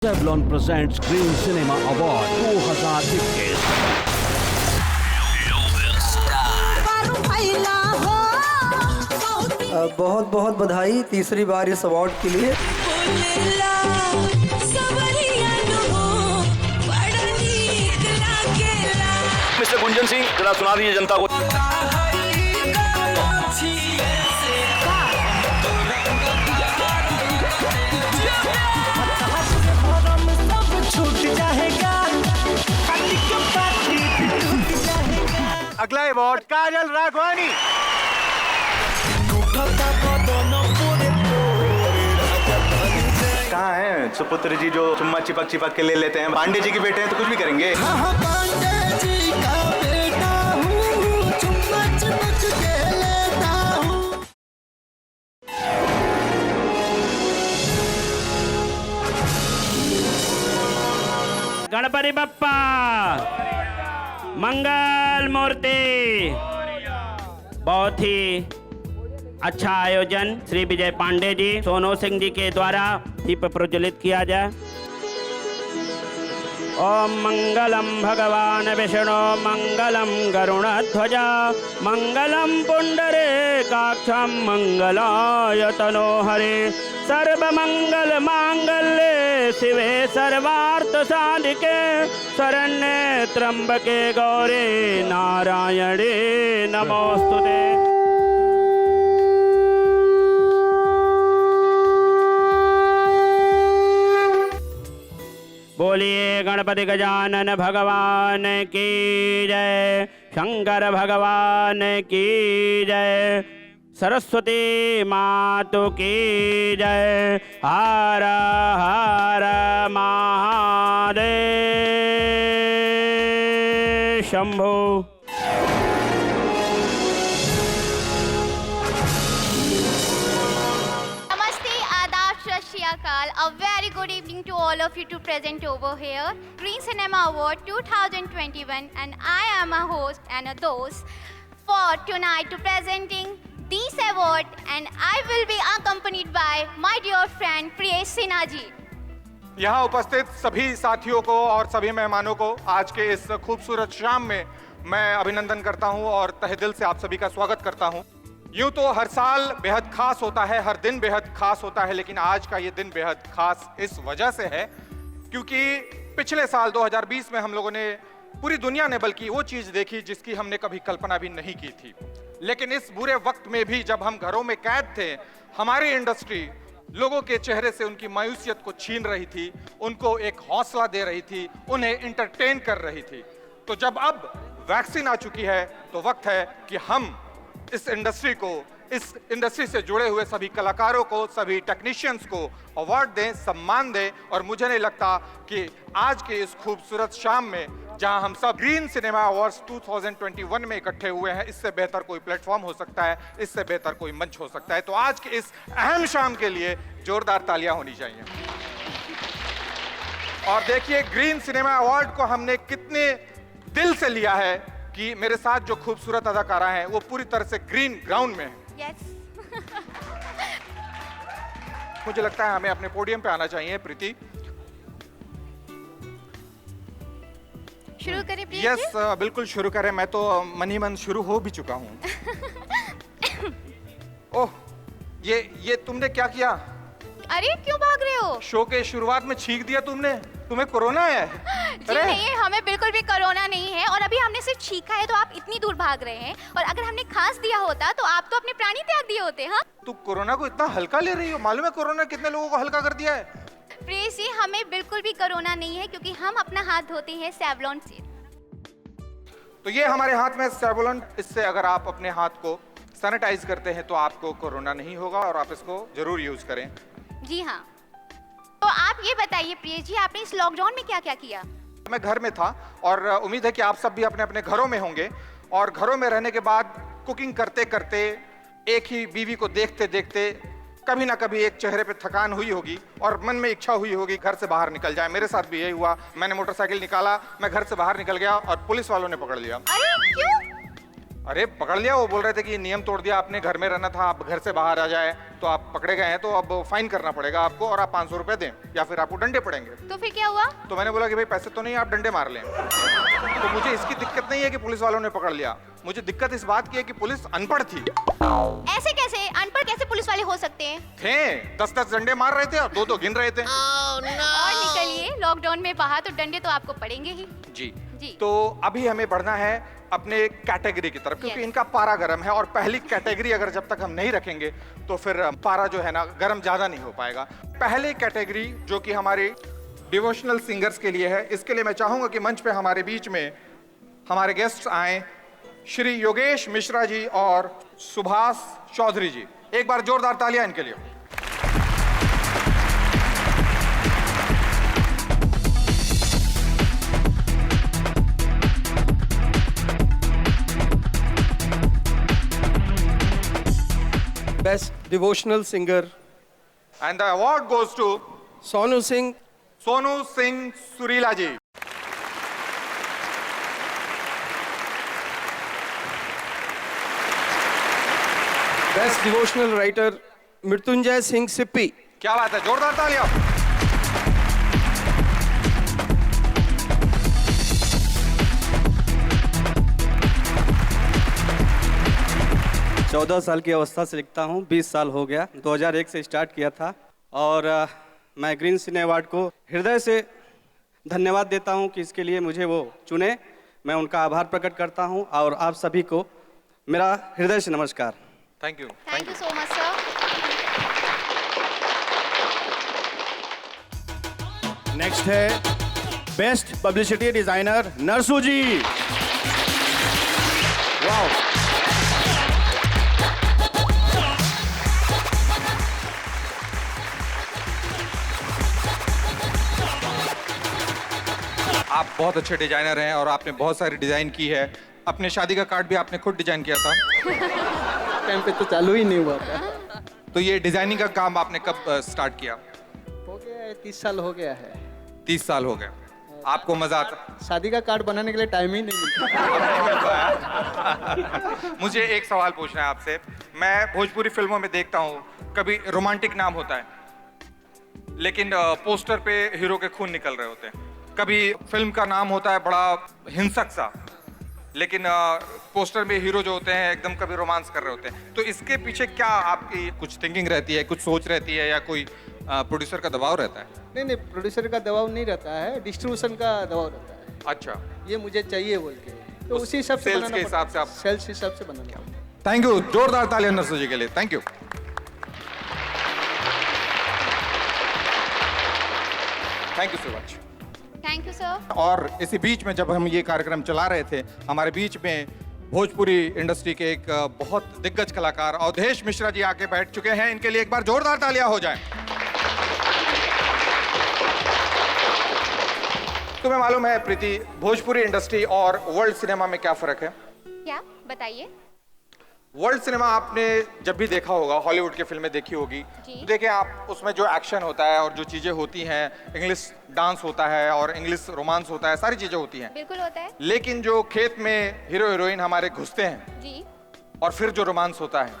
Savlon presents Green Cinema Award 2021. बहुत बहुत बधाई तीसरी बार इस अवार्ड के लिए। मिस्टर गुंजन सिंह जरा सुना दीजिए जनता को। अगला अवार्ड काजल राघवानी। कहाँ है सुपुत्र जी जो चुम्मा चिपक चिपक के ले लेते हैं? पांडे जी के बेटे हैं तो कुछ भी करेंगे। गणपति बप्पा मंगल मूर्ति। बहुत ही अच्छा आयोजन श्री विजय पांडे जी, सोनू सिंह जी के द्वारा दीप प्रज्वलित किया जाए। ओम मंगलम भगवान विष्णु मंगलम गरुणध्वज मंगलम पुंडरीकाक्षं मंगलाय तनोहरे सर्वमंगल मांगल्ये शिवे सर्वार्थ साधिके शरण्ये त्र्यंबके गौरी नारायणे नमोस्तुते। बोलिए गणपति गजानन भगवान की जय, शंकर भगवान की जय, सरस्वती मातु की जय। हर हर Mahadev Shambho. A very good evening to all of you to present over here Green Cinema Award 2021, and I am a host and a host for tonight to presenting this award, and I will be accompanied by my dear friend Priyesh Sinha ji. यहाँ उपस्थित सभी साथियों को और सभी मेहमानों को आज के इस खूबसूरत शाम में मैं अभिनंदन करता हूँ और तहे दिल से आप सभी का स्वागत करता हूँ। यूं तो हर साल बेहद खास होता है, हर दिन बेहद खास होता है, लेकिन आज का ये दिन बेहद खास इस वजह से है क्योंकि पिछले साल 2020 में हम लोगों ने, पूरी दुनिया ने बल्कि, वो चीज़ देखी जिसकी हमने कभी कल्पना भी नहीं की थी। लेकिन इस बुरे वक्त में भी जब हम घरों में कैद थे, हमारी इंडस्ट्री लोगों के चेहरे से उनकी मायूसियत को छीन रही थी, उनको एक हौसला दे रही थी, उन्हें इंटरटेन कर रही थी। तो जब अब वैक्सीन आ चुकी है तो वक्त है कि हम इस इंडस्ट्री को, इस इंडस्ट्री से जुड़े हुए सभी कलाकारों को, सभी टेक्नीशियंस को अवार्ड दें, सम्मान दें। और मुझे नहीं लगता कि आज के इस खूबसूरत शाम में जहां हम सब ग्रीन सिनेमा अवार्ड्स 2021 में इकट्ठे हुए हैं, इससे बेहतर कोई प्लेटफॉर्म हो सकता है, इससे बेहतर कोई मंच हो सकता है। तो आज के इस अहम शाम के लिए जोरदार तालियां होनी चाहिए। और देखिए ग्रीन सिनेमा अवार्ड को हमने कितने दिल से लिया है कि मेरे साथ जो खूबसूरत अदाकारा हैं वो पूरी तरह से ग्रीन ग्राउंड में हैं। Yes. मुझे लगता है हमें अपने पोडियम पे आना चाहिए। प्रीति, शुरू करें प्लीज? यस, बिल्कुल शुरू करें। मैं तो मन ही मन शुरू हो भी चुका हूँ। ओह, ये तुमने क्या किया? अरे क्यों भाग रहे हो? शो के शुरुआत में छींक दिया तुमने। तुम्हें कोरोना है? जी नहीं, हमें बिल्कुल भी कोरोना नहीं है। और अभी हमने सिर्फ छींका है तो आप इतनी दूर भाग रहे हैं, और अगर हमने खांस दिया होता तो आप तो अपने प्राणी त्याग दिए होते। हाँ, तू कोरोना को इतना हल्का ले रही हो? मालूम है कोरोना कितने लोगों को हल्का कर दिया है? प्रियेश जी, हमें बिल्कुल भी कोरोना नहीं है क्योंकि हम अपना हाथ धोते हैं सैवलॉन से। तो ये हमारे हाथ में सैवलॉन, इससे अगर आप अपने हाथ को सैनिटाइज करते हैं तो आपको कोरोना नहीं होगा, और आप इसको जरूर यूज करें। जी हाँ। तो आप ये बताइए प्रियेश जी, आपने इस लॉकडाउन में क्या क्या किया? मैं घर में था और उम्मीद है कि आप सब भी अपने अपने घरों में होंगे, और घरों में रहने के बाद कुकिंग करते करते, एक ही बीवी को देखते देखते कभी ना कभी एक चेहरे पे थकान हुई होगी और मन में इच्छा हुई होगी घर से बाहर निकल जाए। मेरे साथ भी यही हुआ। मैंने मोटरसाइकिल निकाला, मैं घर से बाहर निकल गया और पुलिस वालों ने पकड़ लिया। अरे क्यों? अरे पकड़ लिया, वो बोल रहे थे कि नियम तोड़ दिया आपने, घर में रहना था, आप घर से बाहर आ जाए तो आप पकड़े गए हैं, तो अब फाइन करना पड़ेगा आपको और आप 500 रुपए दें या फिर आपको डंडे पड़ेंगे। तो फिर क्या हुआ? तो मैंने बोला कि भाई पैसे तो नहीं, आप डंडे मार लें। तो मुझे इसकी दिक्कत नहीं है कि पुलिस वालों ने पकड़ लिया, मुझे दिक्कत इस बात की है कि पुलिस अनपढ़ थी। ऐसे कैसे अनपढ़ कैसे पुलिस वाले हो सकते हैं? थे 10-10 डंडे मार रहे थे और 2-2 गिन रहे थे। और निकलिए, लॉकडाउन में बाहर तो डंडे तो आपको पड़ेंगे ही। जी जी। तो अभी हमें बढ़ना है अपने कैटेगरी की तरफ, क्योंकि Yes. इनका पारा गर्म है और पहली कैटेगरी अगर जब तक हम नहीं रखेंगे तो फिर पारा जो है ना गर्म ज्यादा नहीं हो पाएगा। पहली कैटेगरी जो कि हमारे डिवोशनल सिंगर्स के लिए है, इसके लिए मैं चाहूंगा कि मंच पे हमारे बीच में हमारे गेस्ट आए, श्री योगेश मिश्रा जी और सुभाष चौधरी जी। एक बार जोरदार तालियां इनके लिए। Best devotional singer and the award goes to Sonu Singh. Sonu Singh सुरीला ji. Best devotional writer Mrityunjay Singh Sippy. क्या बात है, जोरदार तालियां। 14 साल की अवस्था से लिखता हूँ, 20 साल हो गया, 2001 से स्टार्ट किया था और मैं ग्रीन सिने अवार्ड को हृदय से धन्यवाद देता हूँ कि इसके लिए मुझे वो चुने। मैं उनका आभार प्रकट करता हूँ और आप सभी को मेरा हृदय से नमस्कार। Thank you. Thank you so much sir. Next है बेस्ट पब्लिसिटी डिजाइनर नरसू जी। वाह। आप बहुत अच्छे डिजाइनर हैं और आपने बहुत सारी डिजाइन की है। अपने शादी का कार्ड भी आपने खुद डिजाइन किया था। टाइम पे तो चालू ही नहीं हुआ था। तो ये डिजाइनिंग का काम आपने कब स्टार्ट किया? हो गया है, 30 साल हो गया है। 30 साल हो गए। आपको मजा आता? शादी का कार्ड बनाने के लिए टाइम ही नहीं मिलता। मुझे एक सवाल पूछना है आपसे। मैं भोजपुरी फिल्मों में देखता हूँ कभी रोमांटिक नाम होता है लेकिन पोस्टर पे हीरो के खून निकल रहे होते हैं। कभी फिल्म का नाम होता है बड़ा हिंसक सा लेकिन पोस्टर में हीरो जो होते हैं एकदम कभी रोमांस कर रहे होते हैं। तो इसके पीछे क्या आपकी कुछ थिंकिंग रहती है, कुछ सोच रहती है या कोई प्रोड्यूसर का दबाव रहता है? नहीं, प्रोड्यूसर का दबाव नहीं रहता है, डिस्ट्रीब्यूशन का दबाव रहता है। अच्छा, ये मुझे चाहिए बोल के, तो उसी हिसाब से सेल्स बनाना के हिसाब से आप सेल्स हिसाब से बनाना पड़ता है। Thank you. जोरदार तालियां नरसू जी के लिए। Thank you. Thank you so much. Thank you sir. और इसी बीच में जब हम ये कार्यक्रम चला रहे थे, हमारे बीच में भोजपुरी इंडस्ट्री के एक बहुत दिग्गज कलाकार अवधेश मिश्रा जी आके बैठ चुके हैं। इनके लिए एक बार जोरदार तालियां हो जाएं। तुम्हें मालूम है प्रीति, भोजपुरी इंडस्ट्री और वर्ल्ड सिनेमा में क्या फर्क है? क्या बताइए? वर्ल्ड सिनेमा आपने जब भी देखा होगा, हॉलीवुड की फिल्में देखी होगी, जी। तो देखिए आप उसमें जो एक्शन होता है और जो चीजें होती हैं, इंग्लिश डांस होता है और इंग्लिश रोमांस होता है, सारी चीजें होती हैं। बिल्कुल होता है लेकिन जो खेत में हीरो हीरोइन हमारे घुसते हैं जी। और फिर जो रोमांस होता है,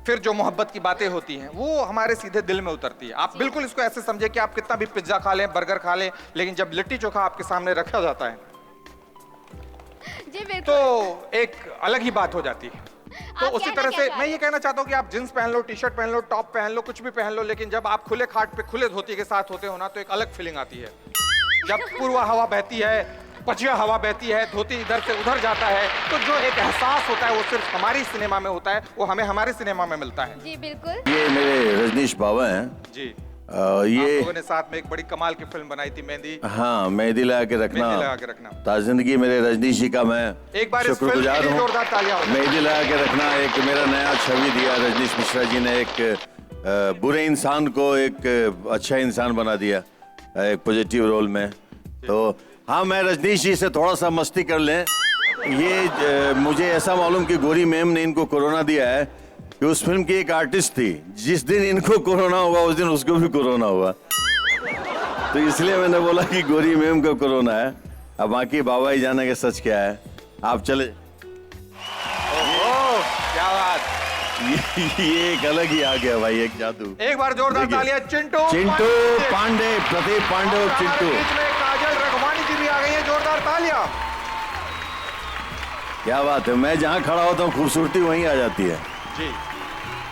फिर जो मोहब्बत की बातें होती हैं, वो हमारे सीधे दिल में उतरती है। आप बिल्कुल इसको ऐसे समझे कि आप कितना भी पिज्जा खा लें, बर्गर खा लें, लेकिन जब लिट्टी चोखा आपके सामने रखा जाता है जी बिल्कुल। तो एक अलग ही बात हो जाती है। तो आप उसी कहना तरह क्या से चाह मैं रहे ये कहना चाहता हूँ कि आप जींस पहन लो, टी शर्ट पहन लो, टॉप पहन लो, कुछ भी पहन लो, लेकिन जब आप खुले खाट पे खुले धोती के साथ होते हो ना, तो एक अलग फीलिंग आती है। जब पूर्व हवा बहती है, पछिया हवा बहती है, धोती इधर से उधर जाता है, तो जो एक एहसास होता है वो सिर्फ हमारी सिनेमा में होता है, वो हमें हमारे सिनेमा में मिलता है। जी बिल्कुल। ये मेरे रजनीश बाबा हैं। जी। ये आप लोगों ने साथ में एक बड़ी कमाल की फिल्म बनाई थी, मेहंदी। हाँ, मेहंदी लगा के रखना। मेहंदी लगा के रखना। ताजिंदगी मेरे रजनीश जी का मैं एक बार इस फिल्म के शुक्रगुजार लिए हूँ। जोरदार तालियां हो जाए। मेहंदी लगा के रखना एक मेरा नया छवि दिया रजनीश मिश्रा जी ने। एक बुरे इंसान को एक अच्छा इंसान बना दिया एक पॉजिटिव रोल में। तो हाँ, मैं रजनीश जी से थोड़ा सा मस्ती कर लें। ये मुझे ऐसा मालूम कि गोरी मैम ने इनको कोरोना दिया है कि उस फिल्म की एक आर्टिस्ट थी, जिस दिन इनको कोरोना हुआ उस दिन उसको भी कोरोना हुआ, तो इसलिए मैंने बोला कि गोरी मैम को कोरोना है। अब बाकी बाबा ही जाने के सच क्या है। आप चले। ये एक अलग ही आ गया भाई, एक जादू। एक बार जोरदार देखिए। तालियां चिंटू पांडे, प्रदीप पांडे और हमारे चिंटू। बीच में काजल रघवानी जी भी आ गई है, जोरदार तालियां। क्या बात है, मैं जहाँ खड़ा होता हूँ खूबसूरती वहीं आ जाती है। जी,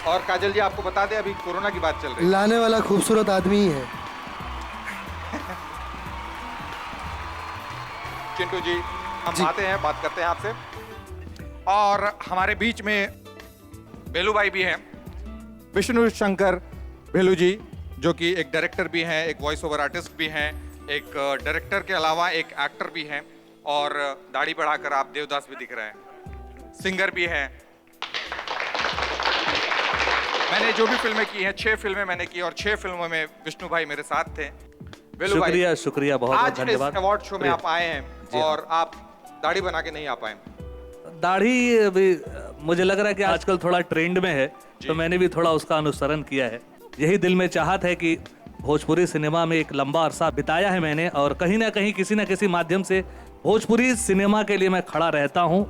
और काजल जी आपको बता दें अभी कोरोना की बात चल रही है। लाने वाला खूबसूरत आदमी ही है। चिंटू जी हम आते हैं, बात करते हैं आपसे। और हमारे बीच में बेलू भाई भी हैं, विष्णु शंकर बेलू जी, जो कि एक डायरेक्टर भी हैं, एक वॉइस ओवर आर्टिस्ट भी हैं, एक डायरेक्टर के अलावा एक एक्टर भी हैं, और दाढ़ी बढ़ाकर आप देवदास भी दिख रहे हैं, सिंगर भी हैं। मैंने जो भी फिल्में की हैं, 6 फिल्में मैंने की और 6 फिल्मों में विष्णु भाई मेरे साथ थे। बेलू भाई, शुक्रिया शुक्रिया, बहुत बहुत आज धन्यवाद। इस अवार्ड शो में आप आए हैं और आप दाढ़ी बना के नहीं आ पाए। दाढ़ी अभी मुझे लग रहा है कि आजकल थोड़ा ट्रेंड में है, तो मैंने भी थोड़ा उसका अनुसरण किया है। यही दिल में चाहत है कि भोजपुरी सिनेमा में एक लंबा अरसा बिताया है मैंने, और कहीं ना कहीं किसी न किसी माध्यम से भोजपुरी सिनेमा के लिए मैं खड़ा रहता हूँ,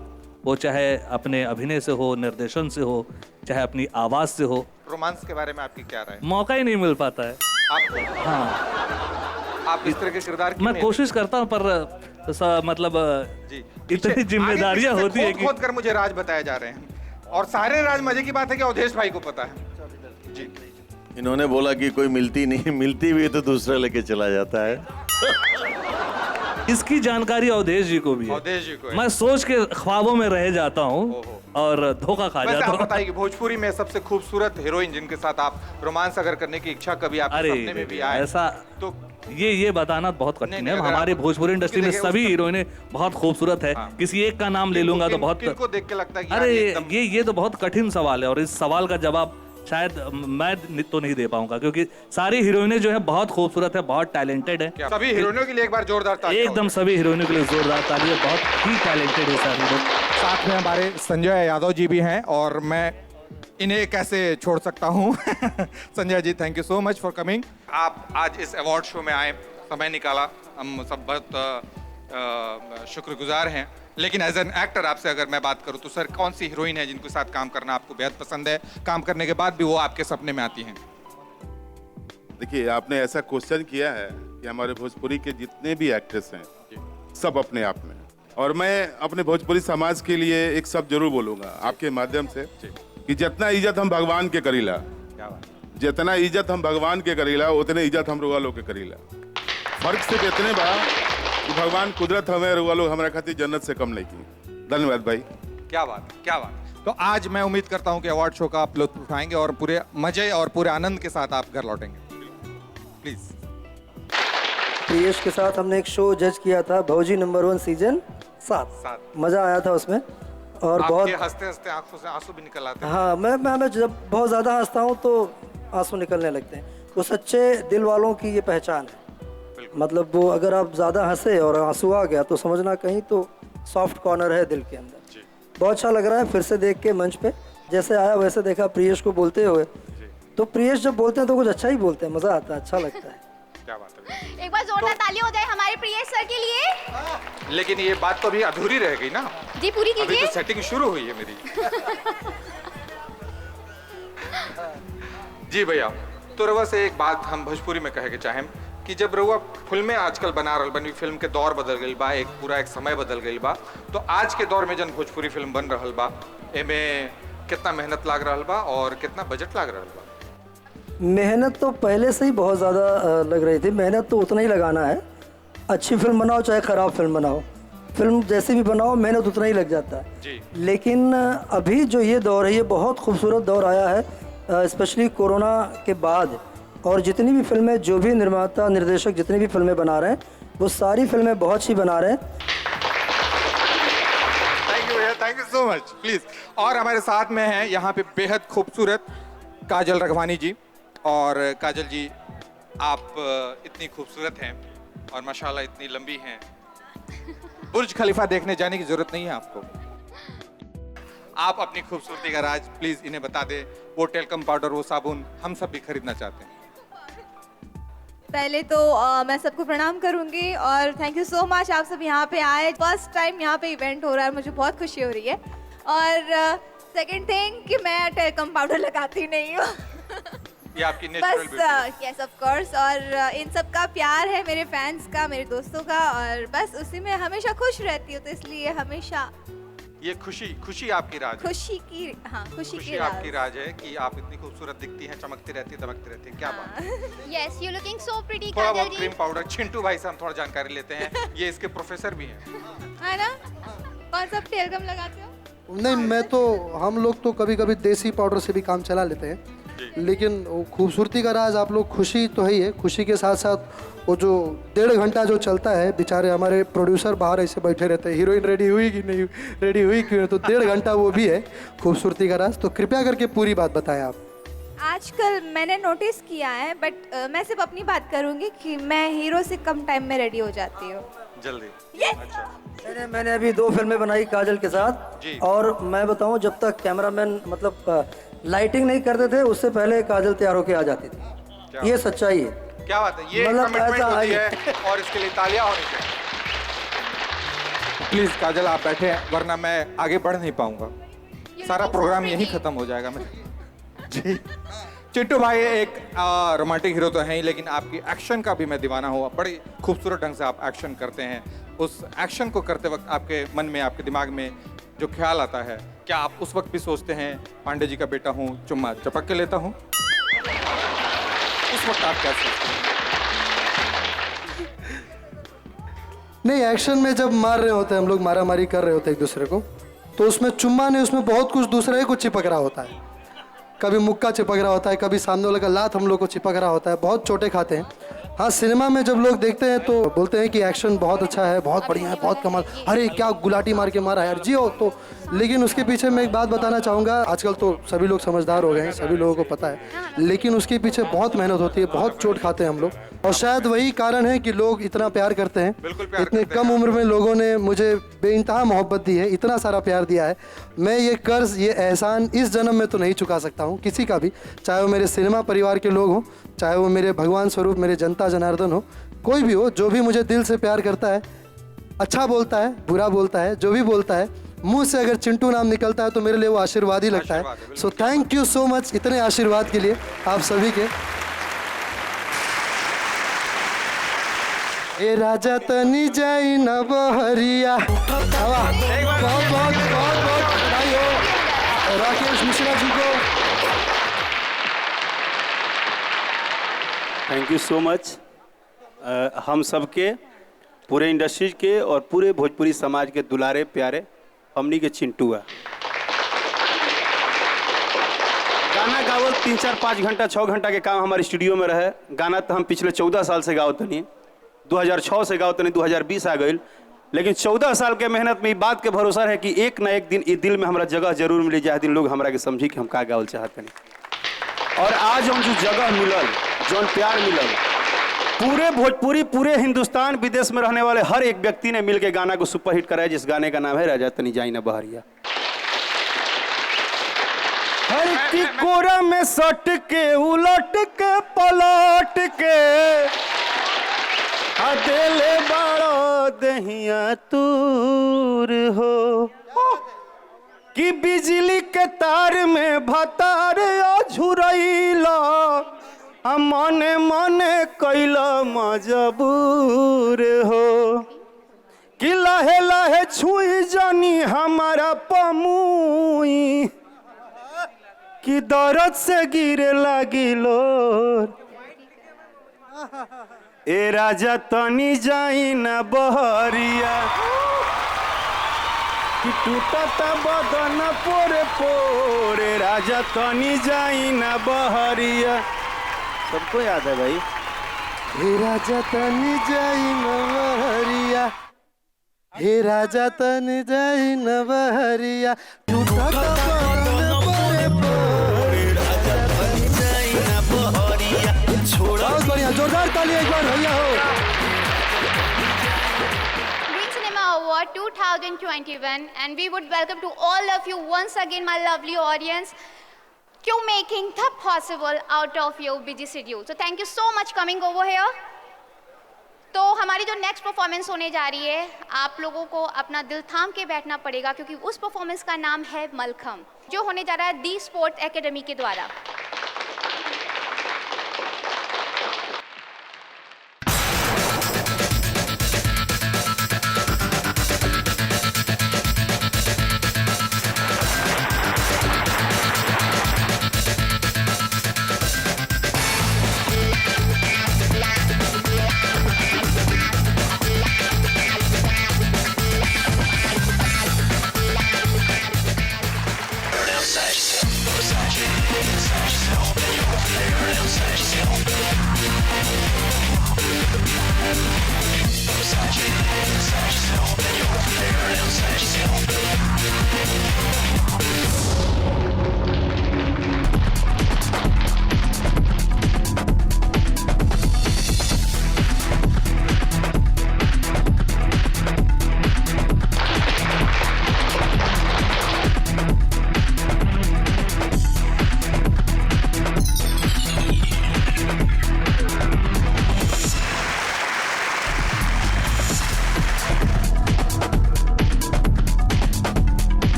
वो चाहे अपने अभिनय से हो, निर्देशन से हो, चाहे अपनी आवाज़ से हो। रोमांस के बारे में आपकी क्या राय है? मौका ही नहीं मिल पाता है। आपको? हाँ, आप इस तरह के किरदार क्यों मैं नहीं कोशिश करता हूँ, पर मतलब जी, इतनी जिम्मेदारियां आगे पीछे होती है खोद कर मुझे राज बताए जा रहे हैं, और सारे राज मजे की बात है कि अवधेश भाई को पता है। जी, इन्होंने बोला कि कोई मिलती नहीं, मिलती भी है तो दूसरा लेके चला जाता है। इसकी जानकारी अवधेश जी को भी है। अवधेश जी को है। मैं सोच के ख्वाबों में रह जाता हूँ और धोखा खा वैसे जाता आप हूँ। बताइए कि भोजपुरी में सबसे खूबसूरत हीरोइन जिनके साथ आप रोमांस अगर करने की इच्छा कभी आपके सपने में भी आए, ऐसा तो ये बताना बहुत कठिन है। नहीं, अगर हमारी आप- भोजपुरी इंडस्ट्री में देखिए, सभी उस- हीरोइनें बहुत खूबसूरत है। किसी एक का नाम ले लूंगा तो बहुत, किनको देख के लगता है कि यार अरे एकदम- ये तो बहुत कठिन सवाल है, और इस सवाल का जवाब शायद मैं तो नहीं दे पाऊंगा, क्योंकि सारी हीरोइनें जो है बहुत खूबसूरत है, बहुत टैलेंटेड है। सभी हीरोइनों के लिए एक बार जोरदार तालियां हो एकदम सभी हीरोइनों के लिए जोरदार तालियां, बहुत ही टैलेंटेड है सारी लोग। साथ में हमारे संजय यादव जी भी हैं, और मैं इन्हें कैसे छोड़ सकता हूं। Sanjay ji, thank you so much for coming. आप आज इस अवार्ड शो में आए, समय निकाला, हम सब बहुत शुक्रगुजार हैं। लेकिन एज एन एक्टर आपसे अगर मैं बात करूं तो सर, कौन सी हीरोइन है जिनके साथ काम करना आपको बेहद पसंद है, काम करने के बाद भी वो आपके सपने में आती हैं? देखिए, आपने ऐसा क्वेश्चन किया है कि हमारे भोजपुरी के जितने भी एक्ट्रेस हैं सब अपने आप में, और मैं अपने भोजपुरी समाज के लिए एक शब्द जरूर बोलूंगा आपके माध्यम से कि जितना इज्जत हम भगवान के करीला, जितना इज्जत हम भगवान के करीला उतने इज्जत हम रुआ लोग के करीला। फर्क सिर्फ इतने बा कि भगवान कुदरत हमें रुआ लोग हमारे खातिर जन्नत से कम नहीं की। धन्यवाद भाई। क्या बात, क्या बात। तो आज मैं उम्मीद करता हूं कि अवार्ड शो का आप लुत्फ उठाएंगे और पूरे मजे और पूरे आनंद के साथ आप घर लौटेंगे। प्लीज। प्रियेश के साथ हमने एक शो जज किया था, भौजी नंबर 1 सीजन 7। मज़ा आया था उसमें, और बहुत आपके हंसते हंसते आंखों से आंसू भी निकल आते हैं। हाँ, मैं जब बहुत ज़्यादा हंसता हूँ तो आंसू निकलने लगते हैं। तो सच्चे दिल वालों की ये पहचान है। मतलब वो अगर आप ज़्यादा हंसे और आंसू आ गया तो समझना कहीं तो सॉफ्ट कॉर्नर है दिल के अंदर। बहुत अच्छा लग रहा है फिर से देख के मंच पे, जैसे आया वैसे देखा प्रियेश को बोलते हुए। तो प्रियेश जब बोलते हैं तो कुछ अच्छा ही बोलते हैं, मज़ा आता है, अच्छा लगता है। क्या बात है। एक बार जोरदार ताली हो जाए हमारे प्रियेश सर के लिए। लेकिन ये बात तो अभी अधूरी रह गई ना। जी, पूरी अभी कीजिए। तो सेटिंग शुरू हुई है मेरी। जी भैया, तो रवा से एक बात हम भोजपुरी में कहे के चाहें कि जब रवा फिल्में आजकल बना रहल बनी, फिल्म के दौर बदल गई बा, एक पूरा एक समय बदल गई बा, तो आज के दौर में जन भोजपुरी फिल्म बन रहल बा, एमे कितना मेहनत लाग रहल बा और कितना बजट लाग रहल बा? मेहनत तो पहले से ही बहुत ज़्यादा लग रही थी। मेहनत तो उतना ही लगाना है। अच्छी फिल्म बनाओ चाहे ख़राब फिल्म बनाओ, फिल्म जैसी भी बनाओ मेहनत उतना ही लग जाता है जी। लेकिन अभी जो ये दौर है ये बहुत खूबसूरत दौर आया है, स्पेशली कोरोना के बाद। और जितनी भी फिल्में, जो भी निर्माता निर्देशक जितनी भी फिल्में बना रहे हैं वो सारी फिल्में बहुत अच्छी बना रहे हैं। थैंक यू भैया, thank you so much. Please. और हमारे साथ में हैं यहाँ पे बेहद खूबसूरत काजल रघवानी जी। और काजल जी, आप इतनी खूबसूरत हैं और माशाल्लाह इतनी लंबी हैं, बुर्ज खलीफा देखने जाने की जरूरत नहीं है आपको। आप अपनी खूबसूरती का राज प्लीज इन्हें बता दें। वो टेल्कम पाउडर, वो साबुन हम सब भी खरीदना चाहते हैं। पहले तो मैं सबको प्रणाम करूंगी और थैंक यू सो मच, आप सब यहाँ पे आए। फर्स्ट टाइम यहाँ पे इवेंट हो रहा है, मुझे बहुत खुशी हो रही है। और सेकंड थिंग कि मैं टेलकम पाउडर लगाती नहीं हूँ। ये आपकी नेचुरल बस यस ऑफ कोर्स, और इन सब का प्यार है मेरे फैंस का, मेरे दोस्तों का, और बस उसी में हमेशा खुश रहती हूँ, तो इसलिए हमेशा ये खुशी आपकी राज है। खुशी की आपकी राज है कि आप इतनी खूबसूरत दिखती हैं, चमकती रहती है, दमकती रहती है। क्या बात है। Yes, you looking so pretty, थोड़ा काजल बहुत जी। क्रीम पाउडर चिंटू भाई से हम थोड़ा जानकारी लेते हैं, ये इसके प्रोफेसर भी हैं। है ना? कौन सा टेलकम लगाते हो? नहीं, मैं तो, हम लोग तो कभी कभी देसी पाउडर से भी काम चला लेते हैं, लेकिन वो खूबसूरती का राज आप लोग, खुशी तो है ही है। खुशी के साथ साथ वो जो 1.5 घंटा जो चलता है, बेचारे हमारे प्रोड्यूसर बाहर ऐसे बैठे रहते हैं, हीरोइन रेडी हुई कि नहीं, रेडी हुई क्यों, तो 1.5 घंटा वो भी है खूबसूरती का राज। तो कृपया करके पूरी बात बताएं आप। आजकल मैंने नोटिस किया है, बट मैं सिर्फ अपनी बात करूंगी कि मैं हीरो से कम टाइम में रेडी हो जाती हूँ जल्दी। अच्छा। मैंने अभी 2 फिल्में बनाई काजल के साथ, और मैं बताऊं, जब तक कैमरामैन मतलब लाइटिंग नहीं करते थे, उससे पहले काजल तैयार होके आ जाती थी। ये सच्चाई है। क्या बात है, ये मतलब कमिटमेंट ऐसा होती है। है और इसके लिए तालियां होनी चाहिए। प्लीज काजल आप बैठे हैं, वरना मैं आगे बढ़ नहीं पाऊंगा, सारा प्रोग्राम यहीं खत्म हो जाएगा मेरा। जी चिंटू भाई एक रोमांटिक हीरो तो हैं ही, लेकिन आपकी एक्शन का भी मैं दीवाना हुआ। बड़ी खूबसूरत ढंग से आप एक्शन करते हैं। उस एक्शन को करते वक्त आपके मन में, आपके दिमाग में जो ख्याल आता है, क्या आप उस वक्त भी सोचते हैं पांडे जी का बेटा हूँ, चुम्मा चपक के लेता हूँ? उस वक्त आप क्या सोचते हैं? नहीं, एक्शन में जब मार रहे होते हैं हम लोग, मारा मारी कर रहे होते हैं एक दूसरे को, तो उसमें चुम्मा नहीं, उसमें बहुत कुछ दूसरा ही कुछ चिपक रहा होता है। कभी मुक्का चिपक रहा होता है, कभी सामने वाले का लात हम लोग को चिपक रहा होता है, बहुत चोटें खाते हैं। हाँ, सिनेमा में जब लोग देखते हैं तो बोलते हैं कि एक्शन बहुत अच्छा है, बहुत बढ़िया है, बहुत कमाल, अरे क्या गुलाटी मार के मारा है यार, जी हो तो। लेकिन उसके पीछे मैं एक बात बताना चाहूँगा, आजकल तो सभी लोग समझदार हो गए हैं, सभी लोगों को पता है, लेकिन उसके पीछे बहुत मेहनत होती है, बहुत चोट खाते हैं हम लोग, और शायद वही कारण है कि लोग इतना प्यार करते हैं। इतनी कम उम्र में लोगों ने मुझे बेइंतहा मोहब्बत दी है, इतना सारा प्यार दिया है। मैं ये कर्ज, ये एहसान इस जन्म में तो नहीं चुका सकता हूँ किसी का भी, चाहे वो मेरे सिनेमा परिवार के लोग हों, चाहे वो मेरे भगवान स्वरूप मेरे जनता जनार्दन हो, कोई भी हो, जो भी मुझे दिल से प्यार करता है, अच्छा बोलता है, बुरा बोलता है, जो भी बोलता है, मुंह से अगर चिंटू नाम निकलता है तो मेरे लिए वो आशीर्वाद ही लगता है। So thank you so much इतने आशीर्वाद के लिए आप सभी के। ए राजा तनी जाई न बहरिया, बहुत बहुत बधाई हो राकेश मिश्रा जी को। Thank you so much. हम सबके, पूरे इंडस्ट्री के और पूरे भोजपुरी समाज के दुलारे प्यारे हमनी के चिंटू है। गाना गावल 3, 4, 5 घंटा 6 घंटा के काम हमारे स्टूडियो में रहे। गाना तो हम पिछले 14 साल से गाओ तनी, 2006 से गाओ तनी, 2020 आ गई, लेकिन 14 साल के मेहनत में बात के भरोसा है कि एक ना एक दिन ये दिल में हमारा जगह जरूर मिली, जाए दिन लोग हमारा के समझी कि हम का गावल चाहते नहीं। और आज हम जो जगह मिलल, जो प्यार मिलल, पूरे भोजपुरी, पूरे हिंदुस्तान, विदेश में रहने वाले हर एक व्यक्ति ने मिलकर गाना को सुपरहिट कराया, जिस गाने का नाम है राजा तनी जाई ना बहरिया। हर की कोरा में सट के, उलट के, पलट के, दिले बड़ो दहिया तूर हो, कि बिजली के तार में भतार झुरैला, मने मने कैला मजबूर हो, कि लहे लहे छुई जानी हमारा पमुई, कि दर्द से गिरे लागिलो। ए राजा तनी जाई ना बहरिया, कि टूटता बदन पोरे पोरे, राजा तनी जाई ना बहरिया। सबको याद है भाई। हे राजा तनी जाई ना बहरिया, हे राजा तनी जाई ना बहरिया, टूटता बदन पोरे पोरे, राजा तनी जाई ना बहरिया। बहुत बढ़िया, जोरदार ताली एक बार भैया हो। Green Cinema Award 2021, and we would welcome to all of you once again, my lovely audience, to making that possible out of your busy schedule. So thank you so much coming over here. तो हमारे हमारी जो next performance होने जा रही है, आप लोगों को अपना दिल थाम के बैठना पड़ेगा क्योंकि उस परफॉर्मेंस का नाम है मलखम, जो होने जा रहा है दी स्पोर्ट एकेडमी के द्वारा।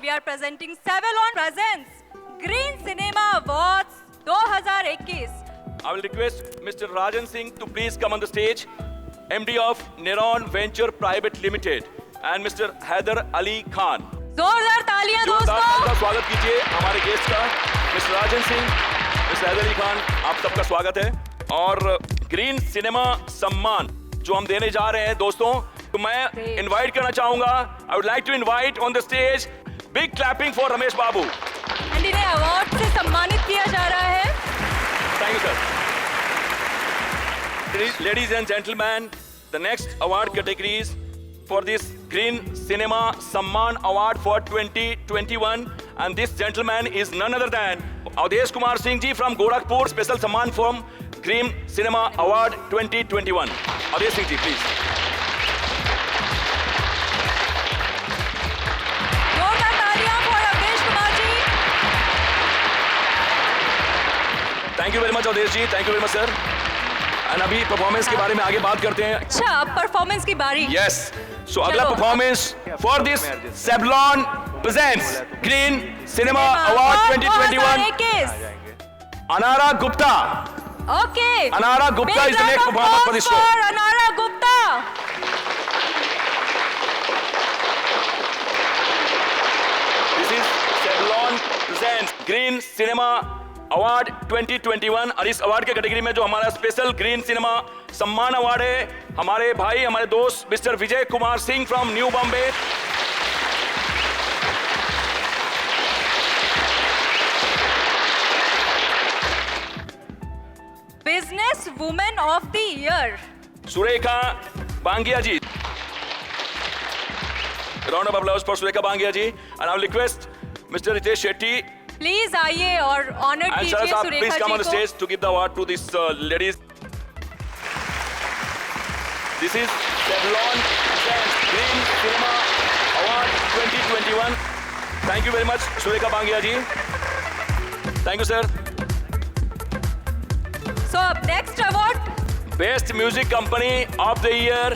we are presenting Savlon presents Green Cinema Awards 2021. I will request Mr. Rajan Singh to please come on the stage, MD of Neron Venture Private Limited, and Mr. Haider Ali Khan. जोरदार तालियां दोस्तों। स्वागत कीजिए हमारे guest का, mister Rajan Singh, mister Haider Ali Khan, आप सबका स्वागत है। और ग्रीन सिनेमा सम्मान जो हम देने जा रहे हैं दोस्तों, तो मैं इनवाइट करना चाहूंगा, I would like to invite on the stage, big clapping for Ramesh Babu. And इन्हें अवार्ड से सम्मानित किया जा रहा है। Thank you sir. Ladies and gentlemen, the next award categories for this Green Cinema Samman Award for 2021, and this gentleman is none other than Avdesh Kumar Singh ji from Gorakhpur, special Samman from Green Cinema Award 2021. Avdesh Singh ji, please. जोरदार तालियां for Avdesh Kumar ji. Thank you very much Avdesh ji, thank you very much sir. And अभी performance के बारे में आगे बात करते हैं। अच्छा, अब परफॉर्मेंस की बारी। Yes. So अगला performance for this Savlon presents Green Cinema Award 2021. Anara Gupta. Okay. Anara Gupta is the next performer for this show. Anara Gupta. This is Savlon presents Green Cinema award 2021 और इस award के category में जो हमारा special green cinema सम्मान award है, हमारे भाई हमारे दोस्त mister Vijay Kumar Singh from new Bombay. Business women of the year Surekha Bangia ji. Round of applause for Surekha Bangia ji. And I will request mister Ritesh Shetty, please आइए और ऑनर कीजिए सुरेखा जी को। Please come on the stage to give the award to this ladies. This is Savlon Green Cinema Award 2021. Thank you very much, Surekha Bangia ji. Thank you, sir. So, next award. Best Music Company of the Year,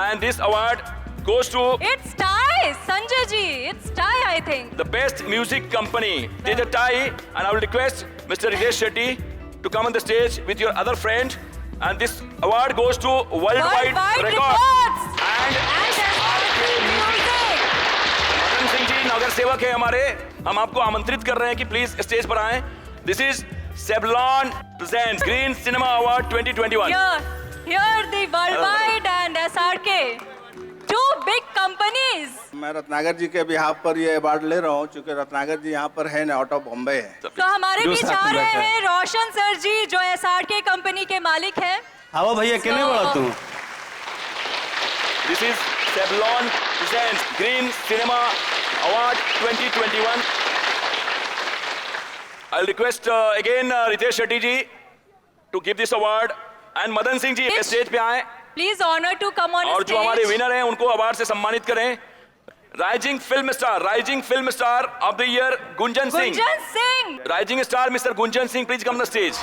and this award goes to. It's tie, Sanjay ji. It's tie, I think. The Best Music Company. There's a tie, and I will request Mr. Ritesh Shetty to come on the stage with your other friend, and this award goes to Worldwide Records and SRK Music. Madan Singh ji नगर सेवक है हमारे, हम आपको आमंत्रित कर रहे हैं कि प्लीज स्टेज पर आएं। This is Savlon presents Green Cinema Award 2021. Here the Worldwide and SRK. Two big companies. मैं रत्नाकर जी के बिहाफ पर ये अवार्ड ले रहा हूँ, क्योंकि रत्नाकर जी यहाँ पर है ना, आउट ऑफ बॉम्बे है। तो हमारे बीच आ रहे हैं रोशन सर जी, जो SRK कंपनी के मालिक हैं। हाँ भैया, कितने बड़ा तू? This is Savlon presents Green Cinema Award 2021. I'll request again Ritesh Shetty ji to give this award and Madan Singh ji stage पे आए. Please honor to come on और stage. जो हमारे विनर हैं उनको अवार्ड से सम्मानित करें. Rising film star of the year Gunjan Singh. Rising star mister Gunjan Singh, please come the stage.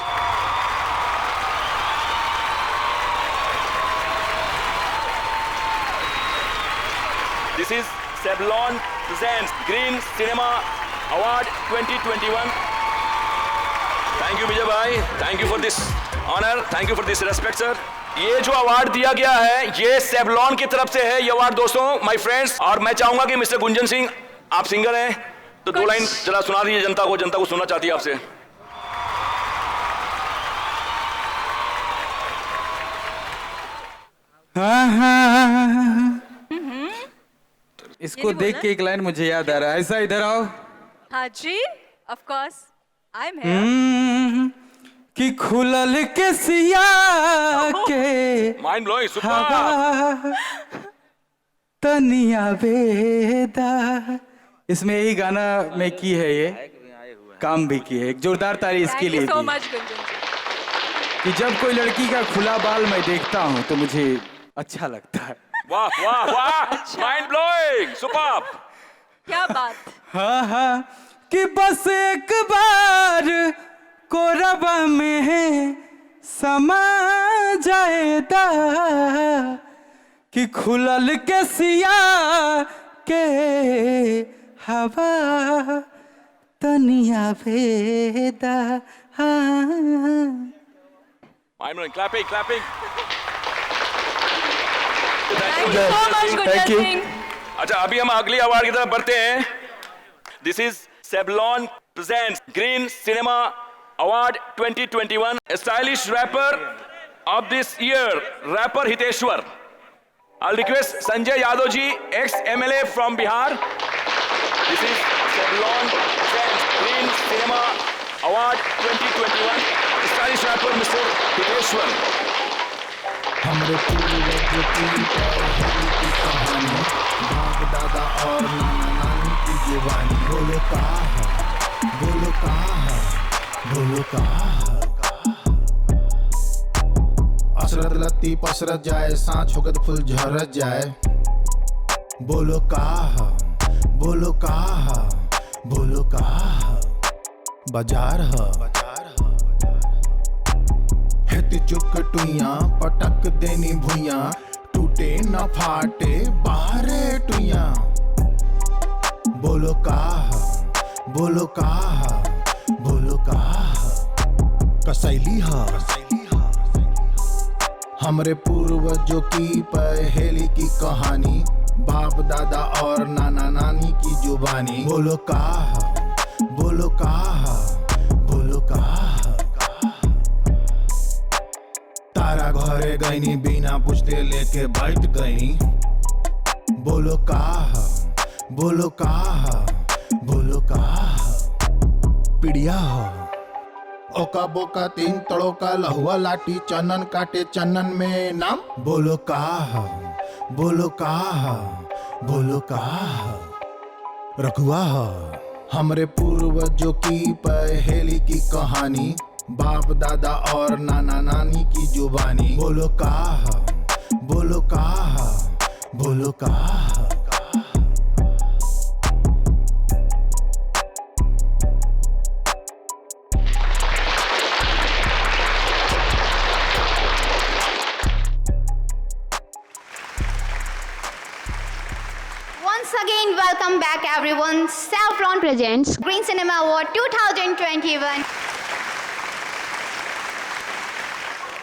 This is Savlon presents green cinema award 2021. Thank you Vijay भाई, thank you for this honour, thank you for this respect sir. ये जो award दिया गया है ये Savlon की तरफ से है. ये अवार्ड दोस्तों, माय फ्रेंड्स, और मैं चाहूंगा कि मिस्टर गुंजन सिंह, आप सिंगर हैं तो 2 लाइन जरा सुना दीजिए जनता को सुनना चाहती है आपसे. इसको देख के एक लाइन मुझे याद आ रहा है. ऐसा इधर आओ. हाँ जी, of course, I'm here. कि खुलल के सिया के माइंड ब्लोइंग, सुपर. तनिया बेदा. इसमें यही गाना में की है, ये काम भी की है. एक जोरदार ताली इसके लिए so भी. much, गुंजन जी. कि जब कोई लड़की का खुला बाल मैं देखता हूँ तो मुझे अच्छा लगता है. वाह वाह वाह, माइंड ब्लोइंग, सुपर. क्या बात. हाँ कि बस एक बार कोरबा में समा जाएदा. कि खुलल के सिया के हवा तनिया बेदा. Mind blowing, clapping. Thank you so much, Gunjan Singh. अच्छा, अभी हम अगली अवार्ड की तरफ बढ़ते हैं. This is Savlon presents green cinema award 2021. Stylish rapper of this year, rapper Hiteshwar. I'll request Sanjay Yadav ji, ex-MLA from Bihar. This is Sevalon presents Green Cinema Award 2021. Stylish rapper Mr. Hiteshwar. हमरे पूर्वज की कहानी, बाप दादा और नाना नानी की जुबानी. बोलो कहा असरत लत्ती पसरत जाए, सांच होकर फूल झरत जाए. बोलो कहा बाजार हेती चुक टुइया पटक देनी भुइया. टूटे न फाटे बाहरे टुइया. बोलो कहा कसैली हमरे पूर्वजों की पहेली की कहानी, बाप दादा और नाना नानी की जुबानी. बोलो कहा तारा घरे गईनी बिना पूछते लेके बैठ गईनी. बोलो कहा पिड़िया ओका बोका 3 तड़ों का लहुआ लाठी चनन काटे चनन में नाम. बोलो कहा रखुआ हमरे पूर्वजों की पहेली की कहानी, बाप दादा और नाना नानी की जुबानी. बोलो कहा Once again, welcome back everyone. Saffron presents Green Cinema Award 2021.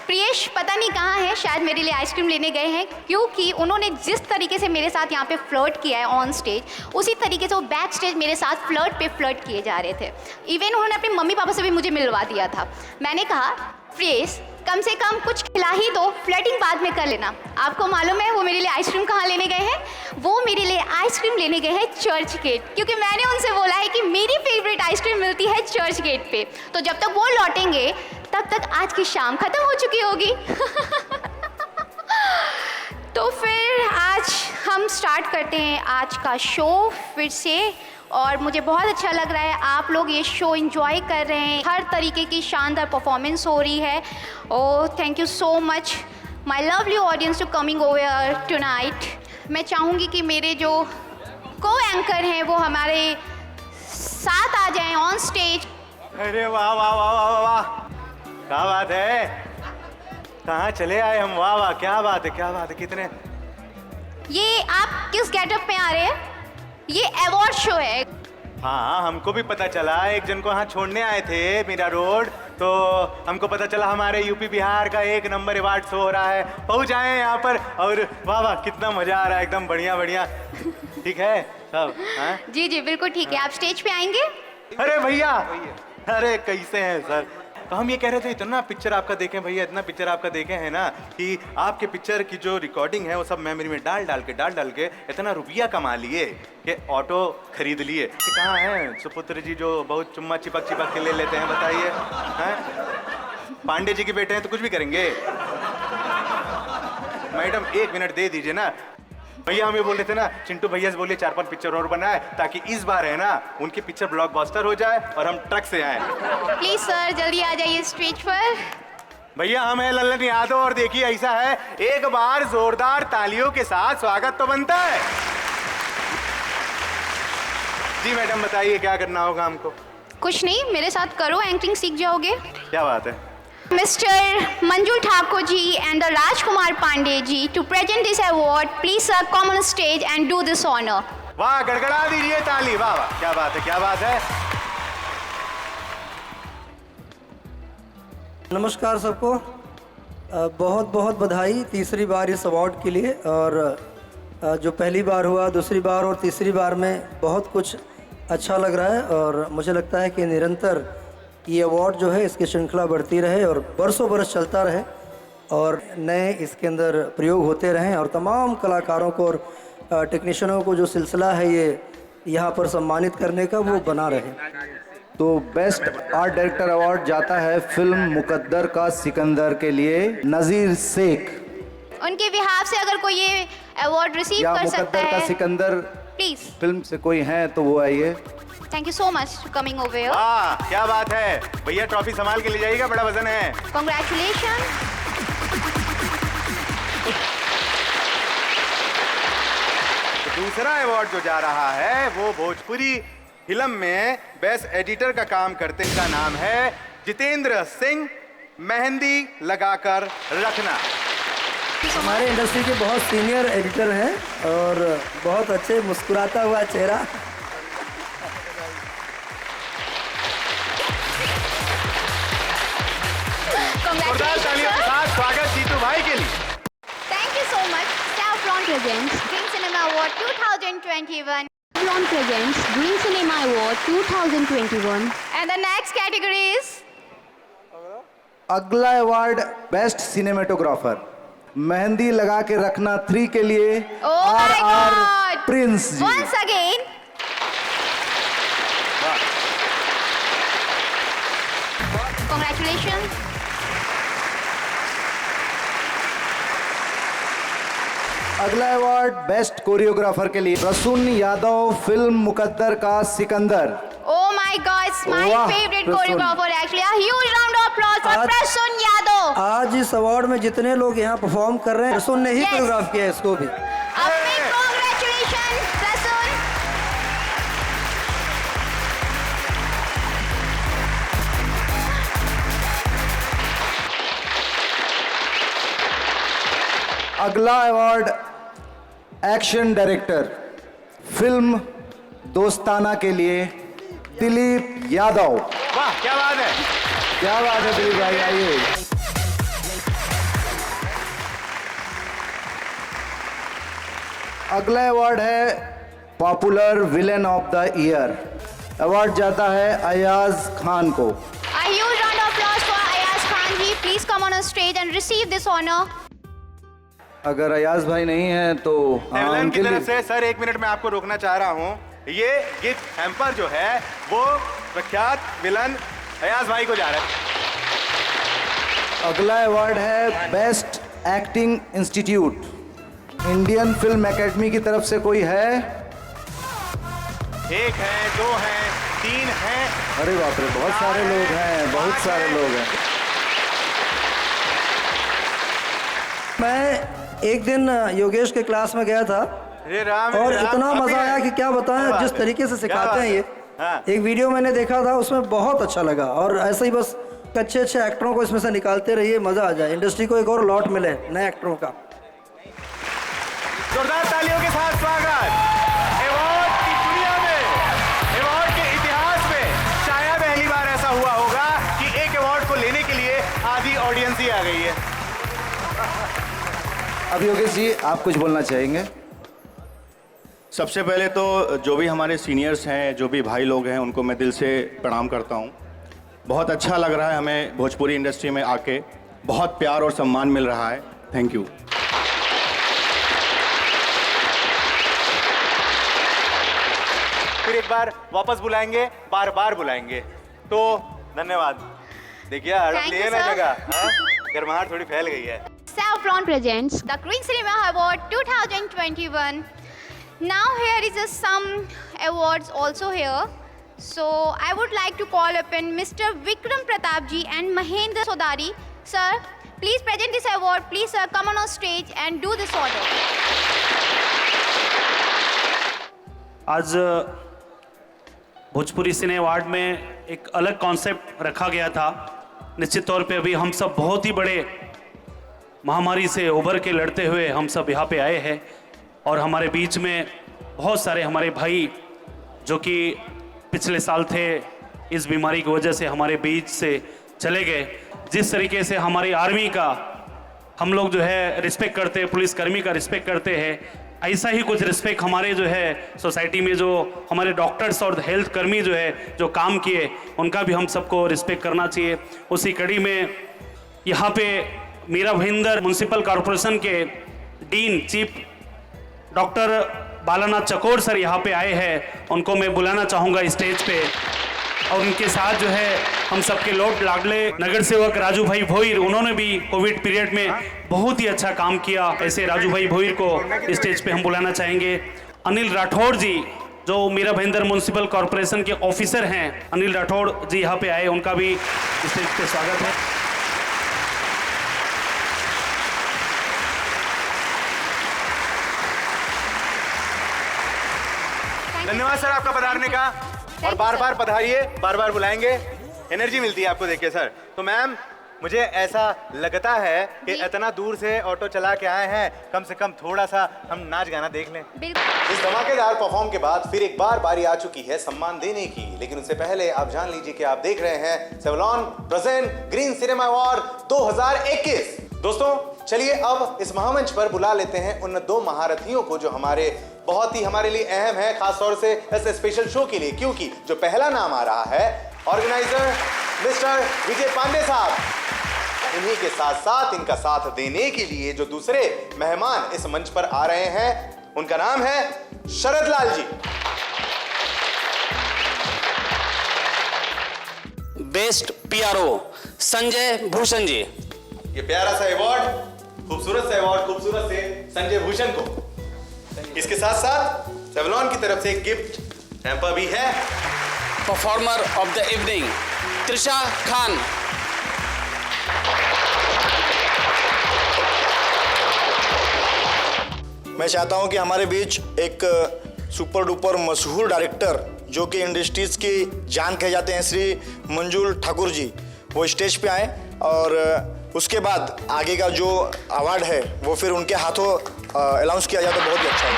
Priyesh पता नहीं कहाँ है, शायद मेरे लिए आइसक्रीम लेने गए हैं, क्योंकि उन्होंने जिस तरीके से मेरे साथ यहाँ पे फ्लर्ट किया है ऑन स्टेज, उसी तरीके से वो बैक स्टेज मेरे साथ फ्लर्ट किए जा रहे थे. इवन उन्होंने अपने मम्मी पापा से भी मुझे मिलवा दिया था. मैंने कहा प्रियेश कम से कम कुछ खिला ही दो, फ्लर्टिंग बाद में कर लेना. आपको मालूम है वो मेरे लिए आइसक्रीम कहाँ लेने गए हैं? वो मेरे लिए आइसक्रीम लेने गए हैं चर्च गेट, क्योंकि मैंने उनसे बोला है कि मेरी फेवरेट आइसक्रीम मिलती है चर्च गेट पे. तो जब तक वो लौटेंगे तब तक आज की शाम खत्म हो चुकी होगी. तो फिर आज हम स्टार्ट करते हैं आज का शो फिर से और मुझे बहुत अच्छा लग रहा है आप लोग ये शो एंजॉय कर रहे हैं, हर तरीके की शानदार परफॉर्मेंस हो रही है। Oh thank you so much my lovely audience to coming over tonight. मैं चाहूँगी कि मेरे जो को एंकर हैं वो हमारे साथ आ जाएं ऑन स्टेज। अरे वाह वाह वाह वाह वाह वाह, क्या बात है, कहाँ चले आए हम, वाह वाह क्या बात है, क्या बात है, कितने। ये आप किस गेटअप में आ रहे हैं? ये अवार्ड शो है। हाँ हमको भी पता चला, एक जन को यहाँ छोड़ने आए थे मीरा रोड, तो हमको पता चला हमारे यूपी बिहार का 1 नंबर अवार्ड शो हो रहा है, पहुँच आए यहाँ पर और वाह वाह कितना मजा आ रहा है, एकदम बढ़िया बढ़िया। ठीक है सब? हाँ जी जी बिल्कुल ठीक है, आप स्टेज पे आएंगे? अरे भैया, अरे कैसे हैं सर। तो हम ये कह रहे थे इतना पिक्चर आपका देखें भैया, इतना पिक्चर आपका देखे हैं ना कि आपके पिक्चर की जो रिकॉर्डिंग है वो सब मेमोरी में डाल डाल के इतना रुपया कमा लिए कि ऑटो खरीद लिए। कि कहाँ हैं सुपुत्र जी जो बहुत चुम्मा चिपक के ले लेते हैं, बताइए। हैं पांडे जी के बेटे हैं तो कुछ भी करेंगे। मैडम 1 मिनट दे दीजिए ना भैया, हम ये बोल रहे थे ना चिंटू भैया से बोलिए 4-5 पिक्चर और बनाए ताकि इस बार है ना उनकी पिक्चर ब्लॉकबस्टर हो जाए और हम ट्रक से आए। प्लीज सर जल्दी आ जाइए स्टेज पर। भैया हम है लल्लन यादव और देखिए ऐसा है, एक बार जोरदार तालियों के साथ स्वागत तो बनता है। जी मैडम बताइए क्या करना होगा हमको? कुछ नहीं, मेरे साथ करो, एंकरिंग सीख जाओगे। क्या बात है। Mr. Manjul Thakur ji and the Rajkumar Pandey ji to present this award. Please sir come on stage and do this honor. वाह गड़गड़ा दीजिए ताली, वाह वाह क्या बात है, क्या बात है। नमस्कार सबको, बहुत बहुत बधाई तीसरी बार इस अवार्ड के लिए। और जो पहली बार हुआ, दूसरी बार और तीसरी बार में बहुत कुछ अच्छा लग रहा है और मुझे लगता है कि निरंतर ये अवार्ड जो है इसकी श्रृंखला बढ़ती रहे और बरसों बरस चलता रहे और नए इसके अंदर प्रयोग होते रहें और तमाम कलाकारों को और टेक्नीशियनों को जो सिलसिला है ये यहाँ पर सम्मानित करने का वो बना रहे। तो बेस्ट आर्ट डायरेक्टर अवार्ड जाता है फिल्म मुकद्दर का सिकंदर के लिए नज़ीर शेख। उनके बिहाफ से अगर कोई ये अवार्ड रिसीव कर सकता मुकद्दर का है सिकंदर प्लीज फिल्म से कोई है तो वो आइए। Thank you so much for coming over here. वाह क्या बात है भैया, ट्रॉफी संभाल के ले जाइएगा, बड़ा वजन है। कांग्रेचुलेशन। तो दूसरा अवार्ड जो जा रहा है वो भोजपुरी फिल्म में बेस्ट एडिटर का काम करते हैं, का नाम है जितेंद्र सिंह, मेहंदी लगाकर रखना। हमारे इंडस्ट्री के बहुत सीनियर एडिटर हैं और बहुत अच्छे मुस्कुराता हुआ चेहरा। तालियों के साथ स्वागत जीतू भाई के लिए। Thank you so much. Saffron presents Green Cinema Award 2021. Saffron presents Green Cinema Award 2021. And the next category is अगला अवार्ड बेस्ट सिनेमेटोग्राफर मेहंदी लगा के रखना 3 के लिए RR प्रिंस जी। once again. Congratulations. अगला अवार्ड बेस्ट कोरियोग्राफर के लिए प्रसून यादव फिल्म मुकद्दर का Sikandar. Oh my God, it's my वाह, favorite Prasoon. choreographer actually. A huge round of applause for Prasun Yadav. आज इस अवार्ड में जितने लोग यहाँ परफॉर्म कर रहे हैं प्रसून ने ही कोरियोग्राफ किया है इसको भी। A big congratulations, Prasun. अगला अवार्ड एक्शन डायरेक्टर फिल्म दोस्ताना के लिए दिलीप यादव। वाह क्या बात है, क्या बात है दिलीप भाई, आइए। अगला अवार्ड है popular villain of the year. Award जाता है अयाज खान को। A huge round of applause for Ayaz Khan ji. Please come on stage and receive this honor. अगर अयाज भाई नहीं है तो नेवलन की तरफ से सर 1 मिनट में आपको रोकना चाह रहा हूँ। ये गिफ्ट हैम्पर जो है वो प्रख्यात विलन अयाज भाई को जा रहा है। अगला अवार्ड है best acting institute Indian film academy की तरफ से कोई है? एक हैं, 2 हैं, 3 हैं। अरे बाप रे, बहुत सारे लोग हैं, बहुत सारे लोग हैं। मैं एक दिन योगेश के क्लास में गया था और इतना मजा आया कि क्या बताएं, जिस तरीके से सिखाते हैं ये। एक वीडियो मैंने देखा था, उसमें बहुत अच्छा लगा। और ऐसे ही बस अच्छे अच्छे एक्टरों को इसमें से निकालते रहिए, मजा आ जाए, इंडस्ट्री को एक और लॉट मिले नए एक्टरों का। जोरदार तालियों के साथ स्वागत। अवार्ड की दुनिया में, अवार्ड के इतिहास में शायद पहली बार ऐसा हुआ होगा कि एक अवार्ड को लेने के लिए आधी ऑडियंस ही आ गई है। अब योगेश जी, आप कुछ बोलना चाहेंगे? सबसे पहले तो जो भी हमारे सीनियर्स हैं, जो भी भाई लोग हैं, उनको मैं दिल से प्रणाम करता हूं। बहुत अच्छा लग रहा है हमें भोजपुरी इंडस्ट्री में आके, बहुत प्यार और सम्मान मिल रहा है। Thank you. फिर एक बार वापस बुलाएंगे, बार बार बुलाएंगे। तो धन्यवाद। देखिए हड़प लिए ना जगह, गर्माहट थोड़ी फैल गई है। Savlon presents the Green Cinema Award 2021. Now here is some awards also here. So I would like to call upon Mr. Vikram Pratap ji and Mahendra Sodari. Sir, please present this award. Please sir, come on stage and do this order. आज भोजपुरी सिने award में एक अलग concept रखा गया था। निश्चित तौर पे अभी हम सब बहुत ही बड़े महामारी से उभर के लड़ते हुए हम सब यहाँ पे आए हैं और हमारे बीच में बहुत सारे हमारे भाई जो कि पिछले साल थे, इस बीमारी की वजह से हमारे बीच से चले गए। जिस तरीके से हमारी आर्मी का हम लोग जो है रिस्पेक्ट करते हैं, पुलिसकर्मी का रिस्पेक्ट करते हैं, ऐसा ही कुछ रिस्पेक्ट हमारे जो है सोसाइटी में जो हमारे डॉक्टर्स और हेल्थ कर्मी जो है जो काम किए, उनका भी हम सबको रिस्पेक्ट करना चाहिए। उसी कड़ी में यहाँ पे मीरा भाईंदर म्युनिसिपल कॉरपोरेशन के डीन चीफ डॉक्टर बालानाथ चकोर सर यहाँ पे आए हैं, उनको मैं बुलाना चाहूँगा स्टेज पे। और उनके साथ जो है हम सबके लोट लाडले नगर सेवक राजू भाई भोईर, उन्होंने भी कोविड पीरियड में बहुत ही अच्छा काम किया। ऐसे राजू भाई भोईर को स्टेज पे हम बुलाना चाहेंगे। अनिल राठौड़ जी जो मीरा भाईंदर म्युनिसिपल कॉरपोरेशन के ऑफिसर हैं, अनिल राठौड़ जी यहाँ पे आए, उनका भी स्टेज पे स्वागत है। धन्यवाद सर आपका पधारने का, और बार बार पधारिए, बार बार बुलाएंगे, एनर्जी मिलती है आपको देख के सर। तो मैम, मुझे ऐसा लगता है कि इतना दूर से ऑटो चला के आए हैं, कम से कम थोड़ा सा हम नाच गाना देख लें। इस धमाकेदार परफॉर्म के बाद फिर एक बार बारी आ चुकी है सम्मान देने की, लेकिन उससे पहले आप जान लीजिए कि आप देख रहे हैं Savlon present green cinema award 2021। दोस्तों चलिए अब इस महामंच पर बुला लेते हैं उन 2 महारथियों को जो बहुत ही हमारे लिए अहम है, खासतौर से इस स्पेशल शो के लिए, क्योंकि जो पहला नाम आ रहा है ऑर्गेनाइजर मिस्टर विजय पांडे साहब, इन्हीं के साथ साथ इनका साथ देने के लिए जो दूसरे मेहमान इस मंच पर आ रहे हैं, उनका नाम है शरद लाल जी। Best PRO Sanjay Bhushan ji. ये प्यारा सा अवार्ड, खूबसूरत सा अवार्ड, खूबसूरत से संजय भूषण को। इसके साथ साथ सेवलॉन की तरफ से एक गिफ्ट हैम्पर भी है। Performer of the evening Trisha Khan. मैं चाहता हूं कि हमारे बीच एक सुपर डुपर मशहूर डायरेक्टर जो कि इंडस्ट्रीज की जान कहे जाते हैं, श्री मंजुल ठाकुर जी, वो स्टेज पे आए और उसके बाद आगे का जो अवार्ड है वो फिर उनके हाथों अनाउंस किया जाए तो बहुत ही अच्छा होगा।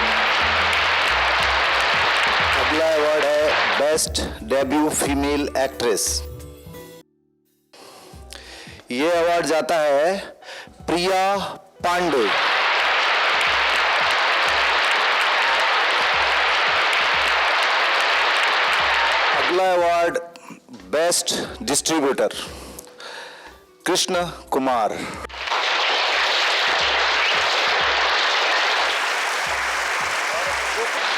अगला अवार्ड है बेस्ट डेब्यू फीमेल एक्ट्रेस। ये अवार्ड जाता है प्रिया पांडे। अगला award best distributor Krishna Kumar.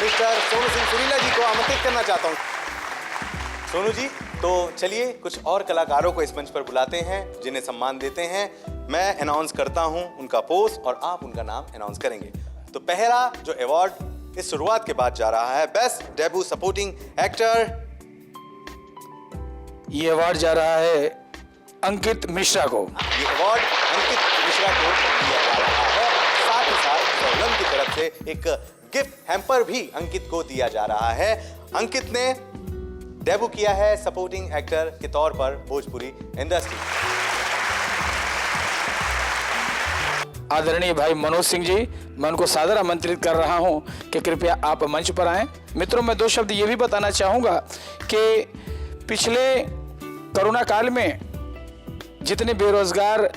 Mister Sonu Singh सुरीला जी को आमंत्रित करना चाहता हूं। सोनू जी, तो चलिए कुछ और कलाकारों को इस मंच पर बुलाते हैं जिन्हें सम्मान देते हैं। मैं अनाउंस करता हूं उनका पोस्ट और आप उनका नाम अनाउंस करेंगे। तो पहला जो अवार्ड इस शुरुआत के बाद जा रहा है बेस्ट डेब्यू सपोर्टिंग एक्टर। ये अवार्ड जा रहा है अंकित मिश्रा को। ये अवार्ड अंकित मिश्रा को दिया जा रहा है। साथ ही साथ सेवलन की तरफ से एक गिफ्ट हैम्पर भी अंकित को दिया जा रहा है। अंकित ने डेब्यू किया है सपोर्टिंग एक्टर के तौर पर भोजपुरी इंडस्ट्री। आदरणीय भाई मनोज सिंह जी, मैं उनको सादर आमंत्रित कर रहा हूं कि कृपया आप मंच पर आएं। मित्रों, मैं 2 शब्द ये भी बताना चाहूँगा कि पिछले कोरोना काल में जितने बेरोजगार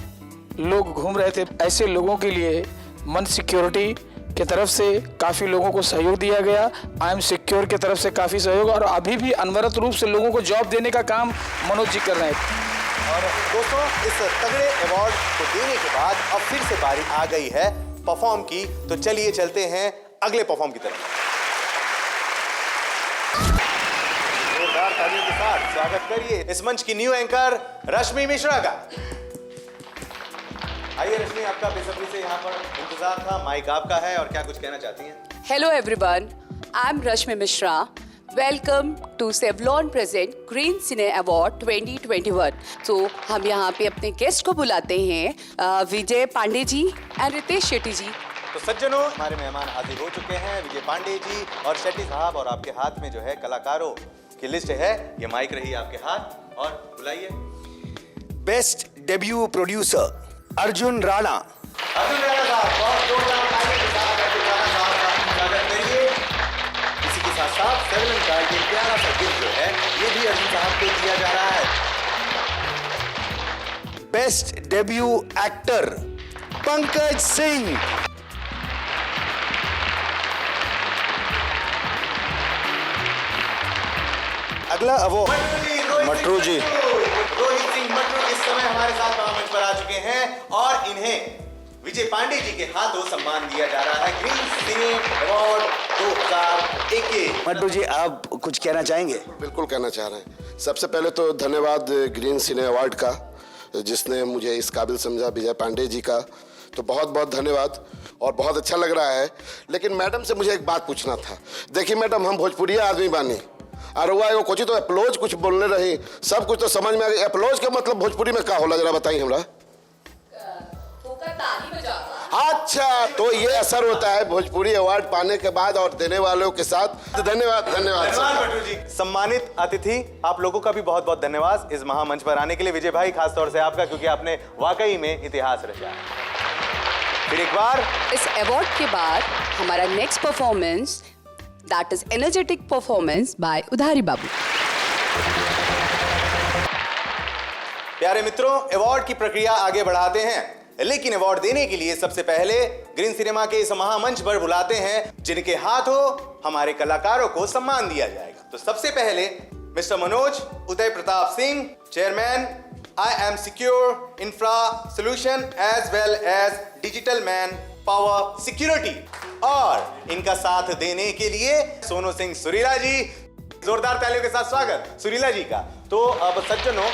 लोग घूम रहे थे, ऐसे लोगों के लिए मन सिक्योरिटी की तरफ से काफ़ी लोगों को सहयोग दिया गया। आई एम सिक्योर की तरफ से काफ़ी सहयोग, और अभी भी अनवरत रूप से लोगों को जॉब देने का काम मनोज जी कर रहे हैं। और दोस्तों, इस तगड़े अवार्ड को देने के बाद अब फिर से बारी आ गई है परफॉर्म की। तो चलिए चलते हैं अगले परफॉर्म की तरफ। जोरदार तालियों के साथ स्वागत करिए इस मंच की न्यू एंकर रश्मि मिश्रा का। आइए रश्मि, आपका बेसब्री से यहाँ पर इंतजार था। माइक आपका है और क्या कुछ कहना चाहती हैं? Hello everyone, I'm Rashmi Mishra. Welcome to Savlon present Green Cine Award 2021. तो हम यहाँ पे अपने गेस्ट को बुलाते हैं विजय पांडे जी एंड रितेश शेट्टी जी। तो सज्जनों, हमारे मेहमान हाजिर हो चुके हैं, विजय पांडे जी और शेट्टी साहब, और आपके हाथ में जो है कलाकारों की लिस्ट है। ये माइक रही आपके हाथ और बुलाइए। Best debut producer Arjun Rana. Arjun Rana साहब, बहुत जोरदार तालियों के साथ अर्जुन राणा साहब का स्वागत करिए। इसी के साथ साथ सेवलन का ये प्यारा सा गिफ्ट जो है, ये भी अर्जुन साहब को दिया जा रहा है। Best debut actor Pankaj Singh. अगला अवार्ड मटरू जी। रोहित सिंह मटरू इस समय हमारे साथ मंच पर आ चुके हैं और इन्हें विजय पांडे जी के हाथों सम्मान दिया जा रहा है ग्रीन सिने अवार्ड 2021। मटरू जी, आप कुछ कहना चाहेंगे? बिल्कुल कहना चाह रहे हैं। सबसे पहले तो धन्यवाद ग्रीन सिने अवार्ड का, जिसने मुझे इस काबिल समझा, विजय पांडे जी का। तो बहुत बहुत धन्यवाद और बहुत अच्छा लग रहा है। लेकिन मैडम से मुझे एक बात पूछना था। देखिए मैडम, हम भोजपुरिया आदमी बानी और वो कोची तो एप्लोज कुछ बोलने रही, सब कुछ तो समझ में आ गया। एप्लोज का मतलब भोजपुरी में क्या होला, जरा बताइए हमरा। अच्छा, तो ये असर होता है भोजपुरी अवार्ड पाने के बाद और देने वालों के साथ। धन्यवाद धन्यवाद मटरू जी। सम्मानित अतिथि, आप लोगों का भी बहुत बहुत धन्यवाद इस महामंच पर आने के लिए। विजय भाई, खास तौर से आपका, क्योंकि आपने वाकई में इतिहास रचा है। फिर एक बार इस अवार्ड के बाद हमारा next performance, that is energetic performance by उधारी बाबू। प्यारे मित्रों, अवार्ड की प्रक्रिया आगे बढ़ाते हैं, लेकिन अवार्ड देने के लिए सबसे पहले ग्रीन सिनेमा के इस महामंच पर बुलाते हैं जिनके हाथों हमारे कलाकारों को सम्मान दिया जाएगा। तो सबसे पहले mister Manoj Uday Pratap Singh, chairman I M secure infra solution as well as digital man power security, और इनका साथ देने के लिए सोनू सिंह सुरीला जी। जोरदार तालियों के साथ स्वागत सुरीला जी का। तो अब सज्जनों,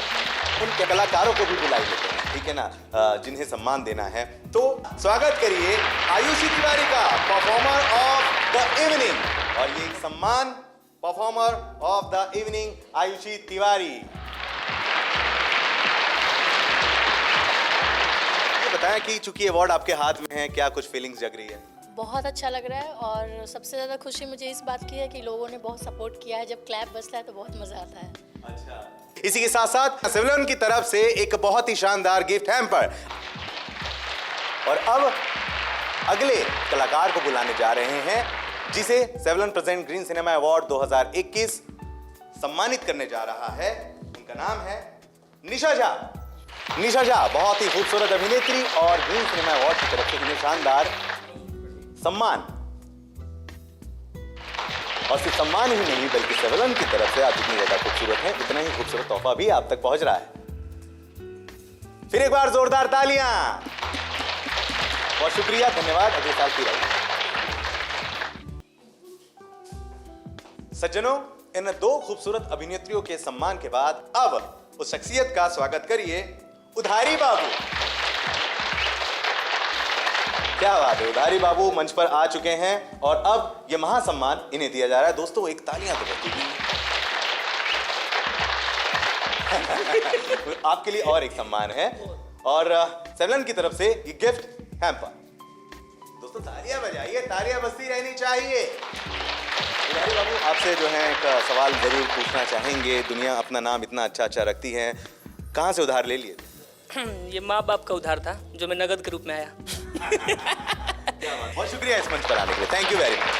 उन कलाकारों को भी बुलाई लेते हैं, ठीक है ना, जिन्हें सम्मान देना है। तो स्वागत करिए आयुषी तिवारी का, परफॉर्मर ऑफ द इवनिंग। और ये सम्मान performer of the evening Ayushi Tiwari. ये बताएं कि चूंकि अवार्ड आपके हाथ में है, क्या कुछ फीलिंग्स जग रही है? बहुत अच्छा लग रहा है, और सबसे ज़्यादा खुशी मुझे इस बात की है कि लोगों ने बहुत सपोर्ट किया है। जब क्लैप बजता है तो बहुत मज़ा आता है। अच्छा, इसी के साथ साथ सेवलॉन की तरफ से एक बहुत ही शानदार गिफ्ट हैम्पर। और अब अगले कलाकार को बुलाने जा रहे हैं, जिसे Savlon present green cinema award 2021 सम्मानित करने जा रहा है। उनका नाम है निशा झा। निशा झा बहुत ही खूबसूरत अभिनेत्री, और ग्रीन सिनेमा अवार्ड की तरफ से इन्हें शानदार सम्मान, और सिर्फ सम्मान ही नहीं बल्कि सेवलन की तरफ से आप जितनी ज्यादा खूबसूरत हैं, उतना ही खूबसूरत तोहफा भी आप तक पहुंच रहा है। फिर एक बार जोरदार तालियां। बहुत शुक्रिया, धन्यवाद। अगले साल फिर आइए। सज्जनों, इन दो खूबसूरत अभिनेत्रियों के सम्मान के बाद अब उस शख्सियत का स्वागत करिए उधारी बाबू। क्या बात है, उधारी बाबू मंच पर आ चुके हैं और अब ये महासम्मान इन्हें दिया जा रहा है। दोस्तों एक तालियां तो बजती आपके लिए और एक सम्मान है और सेवलॉन की तरफ से ये गिफ्ट हैम्पर। दोस्तों तालियां बजाइए, तालियां बजती रहनी चाहिए। उधारी बाबू आपसे जो है एक सवाल जरूर पूछना चाहेंगे। दुनिया अपना नाम इतना अच्छा अच्छा रखती है, कहाँ से उधार ले लिए? ये माँ बाप का उधार था जो मैं नगद के रूप में आया। बहुत शुक्रिया इस मंच पर आने के लिए, thank you very much.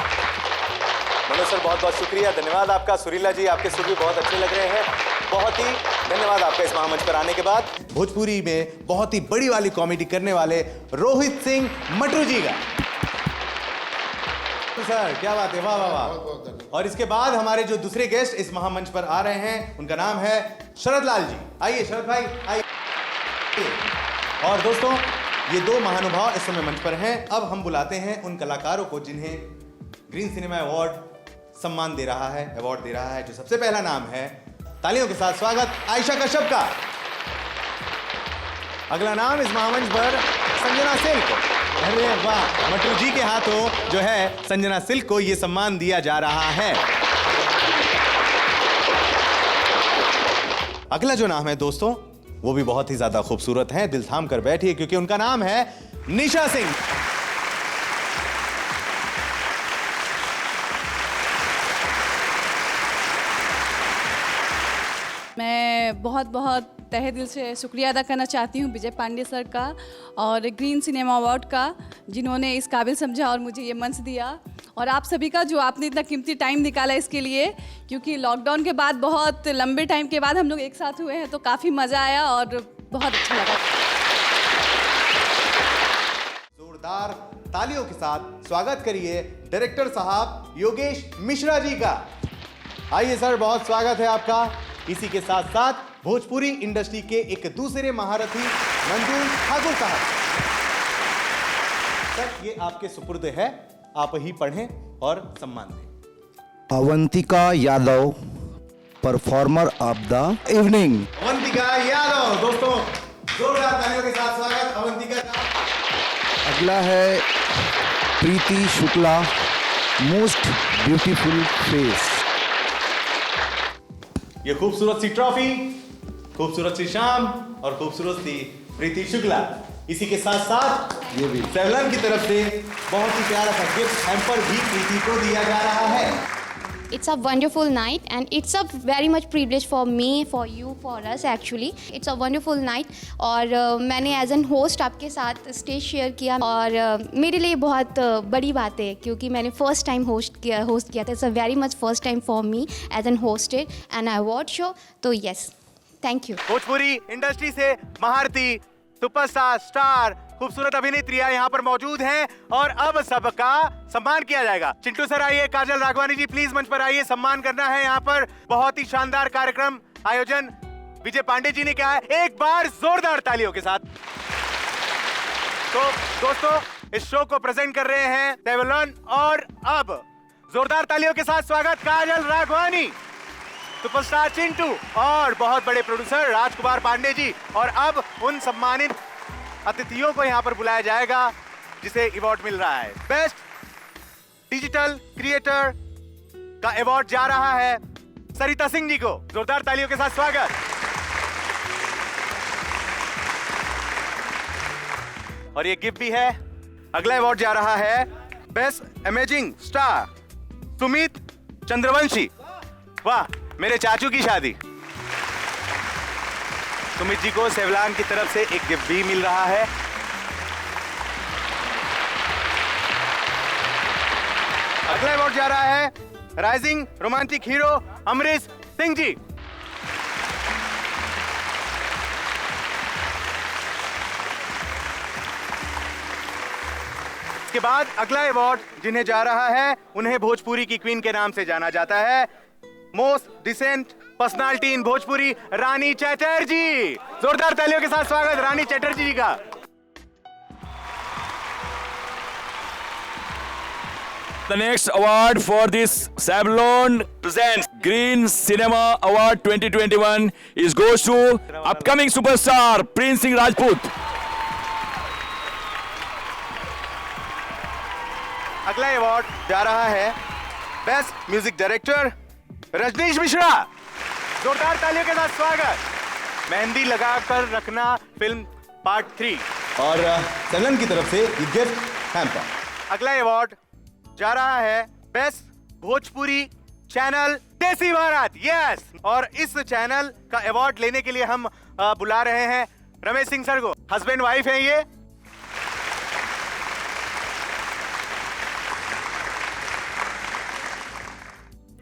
Manoj sir बहुत बहुत शुक्रिया, धन्यवाद आपका। सुरीला जी आपके सुर भी बहुत अच्छे लग रहे हैं, बहुत ही धन्यवाद आपका इस महामंच पर आने के बाद। भोजपुरी में बहुत ही बड़ी वाली कॉमेडी करने वाले रोहित सिंह मटरू जी का तो सर क्या बात है, वाह वाह वाह। और इसके बाद हमारे जो दूसरे गेस्ट इस महामंच पर आ रहे हैं उनका नाम है शरद लाल जी। आइए शरद भाई आइए। और दोस्तों ये दो महानुभाव इस समय मंच पर हैं। अब हम बुलाते हैं उन कलाकारों को जिन्हें ग्रीन सिनेमा अवार्ड सम्मान दे रहा है, अवार्ड दे रहा है। जो सबसे पहला नाम है, तालियों के साथ स्वागत आयशा कश्यप का। अगला नाम इस महामंच पर संजना सिल्क। अरे वाह, मटरू जी के हाथों जो है संजना सिल्क को यह सम्मान दिया जा रहा है। अगला जो नाम है दोस्तों वो भी बहुत ही ज्यादा खूबसूरत है। दिल थाम कर बैठिए क्योंकि उनका नाम है निशा सिंह। मैं बहुत बहुत तहे दिल से शुक्रिया अदा करना चाहती हूँ विजय पांडे सर का और ग्रीन सिनेमा अवार्ड का, जिन्होंने इस काबिल समझा और मुझे ये मंच दिया। और आप सभी का जो आपने इतना कीमती टाइम निकाला इसके लिए, क्योंकि लॉकडाउन के बाद बहुत लंबे टाइम के बाद हम लोग एक साथ हुए हैं तो काफ़ी मज़ा आया और बहुत अच्छा लगा। जोरदार तालियों के साथ स्वागत करिए डायरेक्टर साहब योगेश मिश्रा जी का। आइए सर, बहुत स्वागत है आपका। इसी के साथ साथ भोजपुरी इंडस्ट्री के एक दूसरे महारथी मंजूल ठाकुर साहब। सर ये आपके सुपुर्द है, आप ही पढ़ें और सम्मान दें। Avantika Yadav, performer of the evening. Avantika Yadav, दोस्तों जोरदार तालियों के साथ स्वागत अवंतिका का। अगला है प्रीति शुक्ला, मोस्ट ब्यूटीफुल फेस। ये खूबसूरत सी ट्रॉफी, खूबसूरत सी शाम और खूबसूरत सी प्रीति शुक्ला। इसी के साथ साथ ये भी सेवलॉन की तरफ से बहुत ही प्यारा सा गिफ्ट हैम्पर भी प्रीति को दिया जा रहा है। It's a wonderful night and it's a very much privilege for me, for you, for us actually. It's a wonderful night और मैंने एज एन होस्ट आपके साथ स्टेज शेयर किया और मेरे लिए बहुत बड़ी बात है क्योंकि मैंने फर्स्ट टाइम होस्ट किया था। It's a very much first time for me as an hosted an award show. तो yes, thank you. Bhojpuri industry से महारथी, सुपरस्टार, स्टार, खूबसूरत अभिनेत्रियां यहाँ पर मौजूद हैं और अब सबका सम्मान किया जाएगा। चिंटू सर आइए, काजल राघवानी जी प्लीज मंच पर आइए, सम्मान करना है यहाँ पर। बहुत ही शानदार कार्यक्रम आयोजन विजय पांडे जी ने किया है, एक बार जोरदार तालियों के साथ। तो दोस्तों इस शो को प्रेजेंट कर रहे हैं सेवलॉन और अब जोरदार तालियों के साथ स्वागत काजल राघवानी, सुपरस्टार चिंटू और बहुत बड़े प्रोड्यूसर राजकुमार पांडे जी। और अब उन सम्मानित अतिथियों को यहाँ पर बुलाया जाएगा जिसे अवार्ड मिल रहा है। बेस्ट डिजिटल क्रिएटर का अवार्ड जा रहा है सरिता सिंह जी को। जोरदार तालियों के साथ स्वागत। और ये गिफ्ट भी है। अगला अवार्ड जा रहा है best amazing star Sumit Chandravanshi. वाह, मेरे चाचू की शादी। सुमित जी को सेवलॉन की तरफ से एक गिफ्ट भी मिल रहा है। अगला अवार्ड जा रहा है rising romantic hero Amrish Singh ji. इसके बाद अगला अवार्ड जिन्हें जा रहा है उन्हें भोजपुरी की क्वीन के नाम से जाना जाता है, most decent personality in Bhojpuri Rani Chatterjee. जोरदार तालियों के साथ स्वागत रानी चटर्जी जी का। The next award for this Savlon presents Green Cinema Award 2021 goes to upcoming superstar Prince Singh Rajput. अगला अवार्ड जा रहा है best music director Rajnish Mishra. जोरदार तालियों के साथ स्वागत। मेहंदी लगाकर रखना फिल्म पार्ट 3 और सेवन की तरफ से ये गिफ्ट हैम्पर। अगला अवार्ड जा रहा है बेस्ट भोजपुरी चैनल देसी भारत। यस, और इस चैनल का अवार्ड लेने के लिए हम बुला रहे हैं रमेश सिंह सर को। हस्बैंड वाइफ है ये।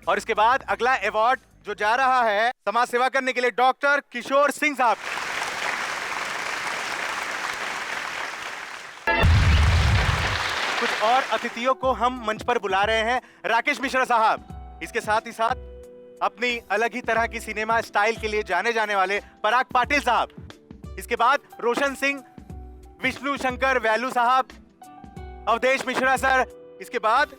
और इसके बाद अगला अवार्ड जो जा रहा है समाज सेवा करने के लिए डॉक्टर किशोर सिंह साहब। कुछ और अतिथियों को हम मंच पर बुला रहे हैं। राकेश मिश्रा साहब, इसके साथ ही साथ अपनी अलग ही तरह की सिनेमा स्टाइल के लिए जाने जाने वाले पराग पाटिल साहब, इसके बाद रोशन सिंह, विष्णु शंकर वैलू साहब, अवधेश मिश्रा सर, इसके बाद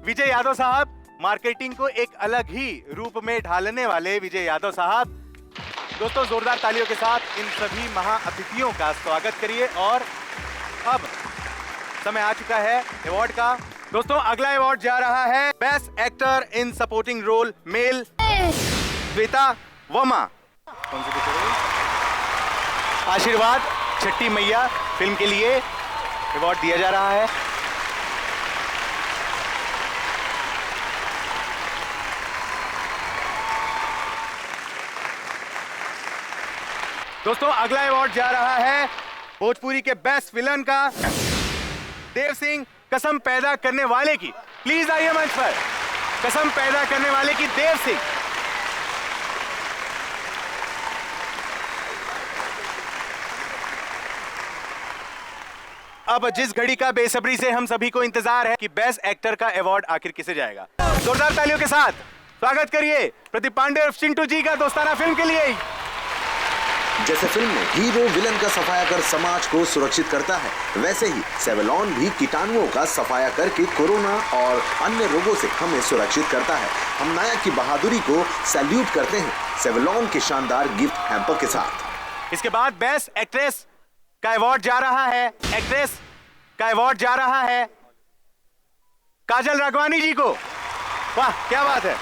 विजय यादव साहब, मार्केटिंग को एक अलग ही रूप में ढालने वाले विजय यादव साहब। दोस्तों, जोरदार तालियों के साथ इन सभी महाअतिथियों का स्वागत करिए। और अब समय आ चुका है अवार्ड का। दोस्तों, अगला अवार्ड जा रहा है best actor in supporting role male Shweta Verma. कौन सी पिक्चर है? आशीर्वाद छठी मैया फिल्म के लिए अवार्ड दिया जा रहा है। दोस्तों, अगला अवार्ड जा रहा है भोजपुरी के बेस्ट विलन का देव सिंह कसम पैदा करने वाले की। प्लीज आइए मंच पर। कसम पैदा करने वाले की देव सिंह। अब जिस घड़ी का बेसब्री से हम सभी को इंतजार है कि बेस्ट एक्टर का अवार्ड आखिर किसे जाएगा। जोरदार तालियों के साथ स्वागत करिए प्रदीप पांडे और चिंटू जी का दोस्ताना फिल्म के लिए। जैसे फिल्म में हीरो विलन का सफाया कर समाज को सुरक्षित करता है, वैसे ही सेवलॉन भी कीटाणुओं का सफाया करके कोरोना और अन्य रोगों से हमें सुरक्षित करता है। हम नायक की बहादुरी को सैल्यूट करते हैं सेवलॉन के शानदार गिफ्ट हैम्पर के साथ। इसके बाद बेस्ट एक्ट्रेस का अवार्ड जा रहा है। एक्ट्रेस का अवार्ड जा रहा है काजल राघवानी जी को। वाह, क्या बात है।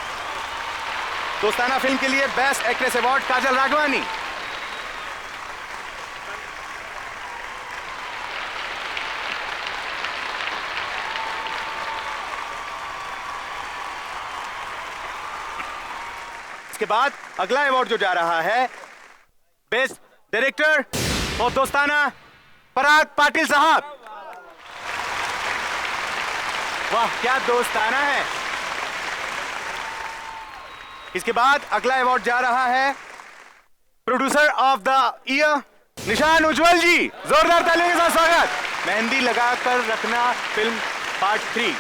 दोस्ताना फिल्म के लिए बेस्ट एक्ट्रेस अवार्ड काजल राघवानी। इसके बाद अगला अवार्ड जो जा रहा है बेस्ट डायरेक्टर और दोस्ताना पराग पाटिल साहब। वाह, क्या दोस्ताना है। इसके बाद अगला अवार्ड जा रहा है प्रोड्यूसर ऑफ द ईयर निशान उज्जवल जी। जोरदार तालियों के साथ स्वागत। मेहंदी लगाकर रखना फिल्म पार्ट 3।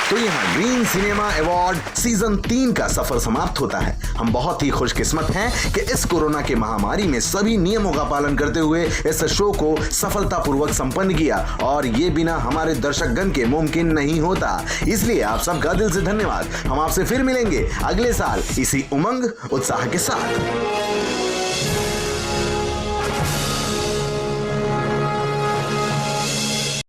तो यहाँ ग्रीन सिनेमा अवार्ड सीजन 3 का सफर समाप्त होता है। हम बहुत ही खुशकिस्मत हैं कि इस कोरोना के महामारी में सभी नियमों का पालन करते हुए इस शो को सफलतापूर्वक संपन्न किया, और ये बिना हमारे दर्शकगण के मुमकिन नहीं होता। इसलिए आप सबका दिल से धन्यवाद। हम आपसे फिर मिलेंगे अगले साल इसी उमंग उत्साह के साथ।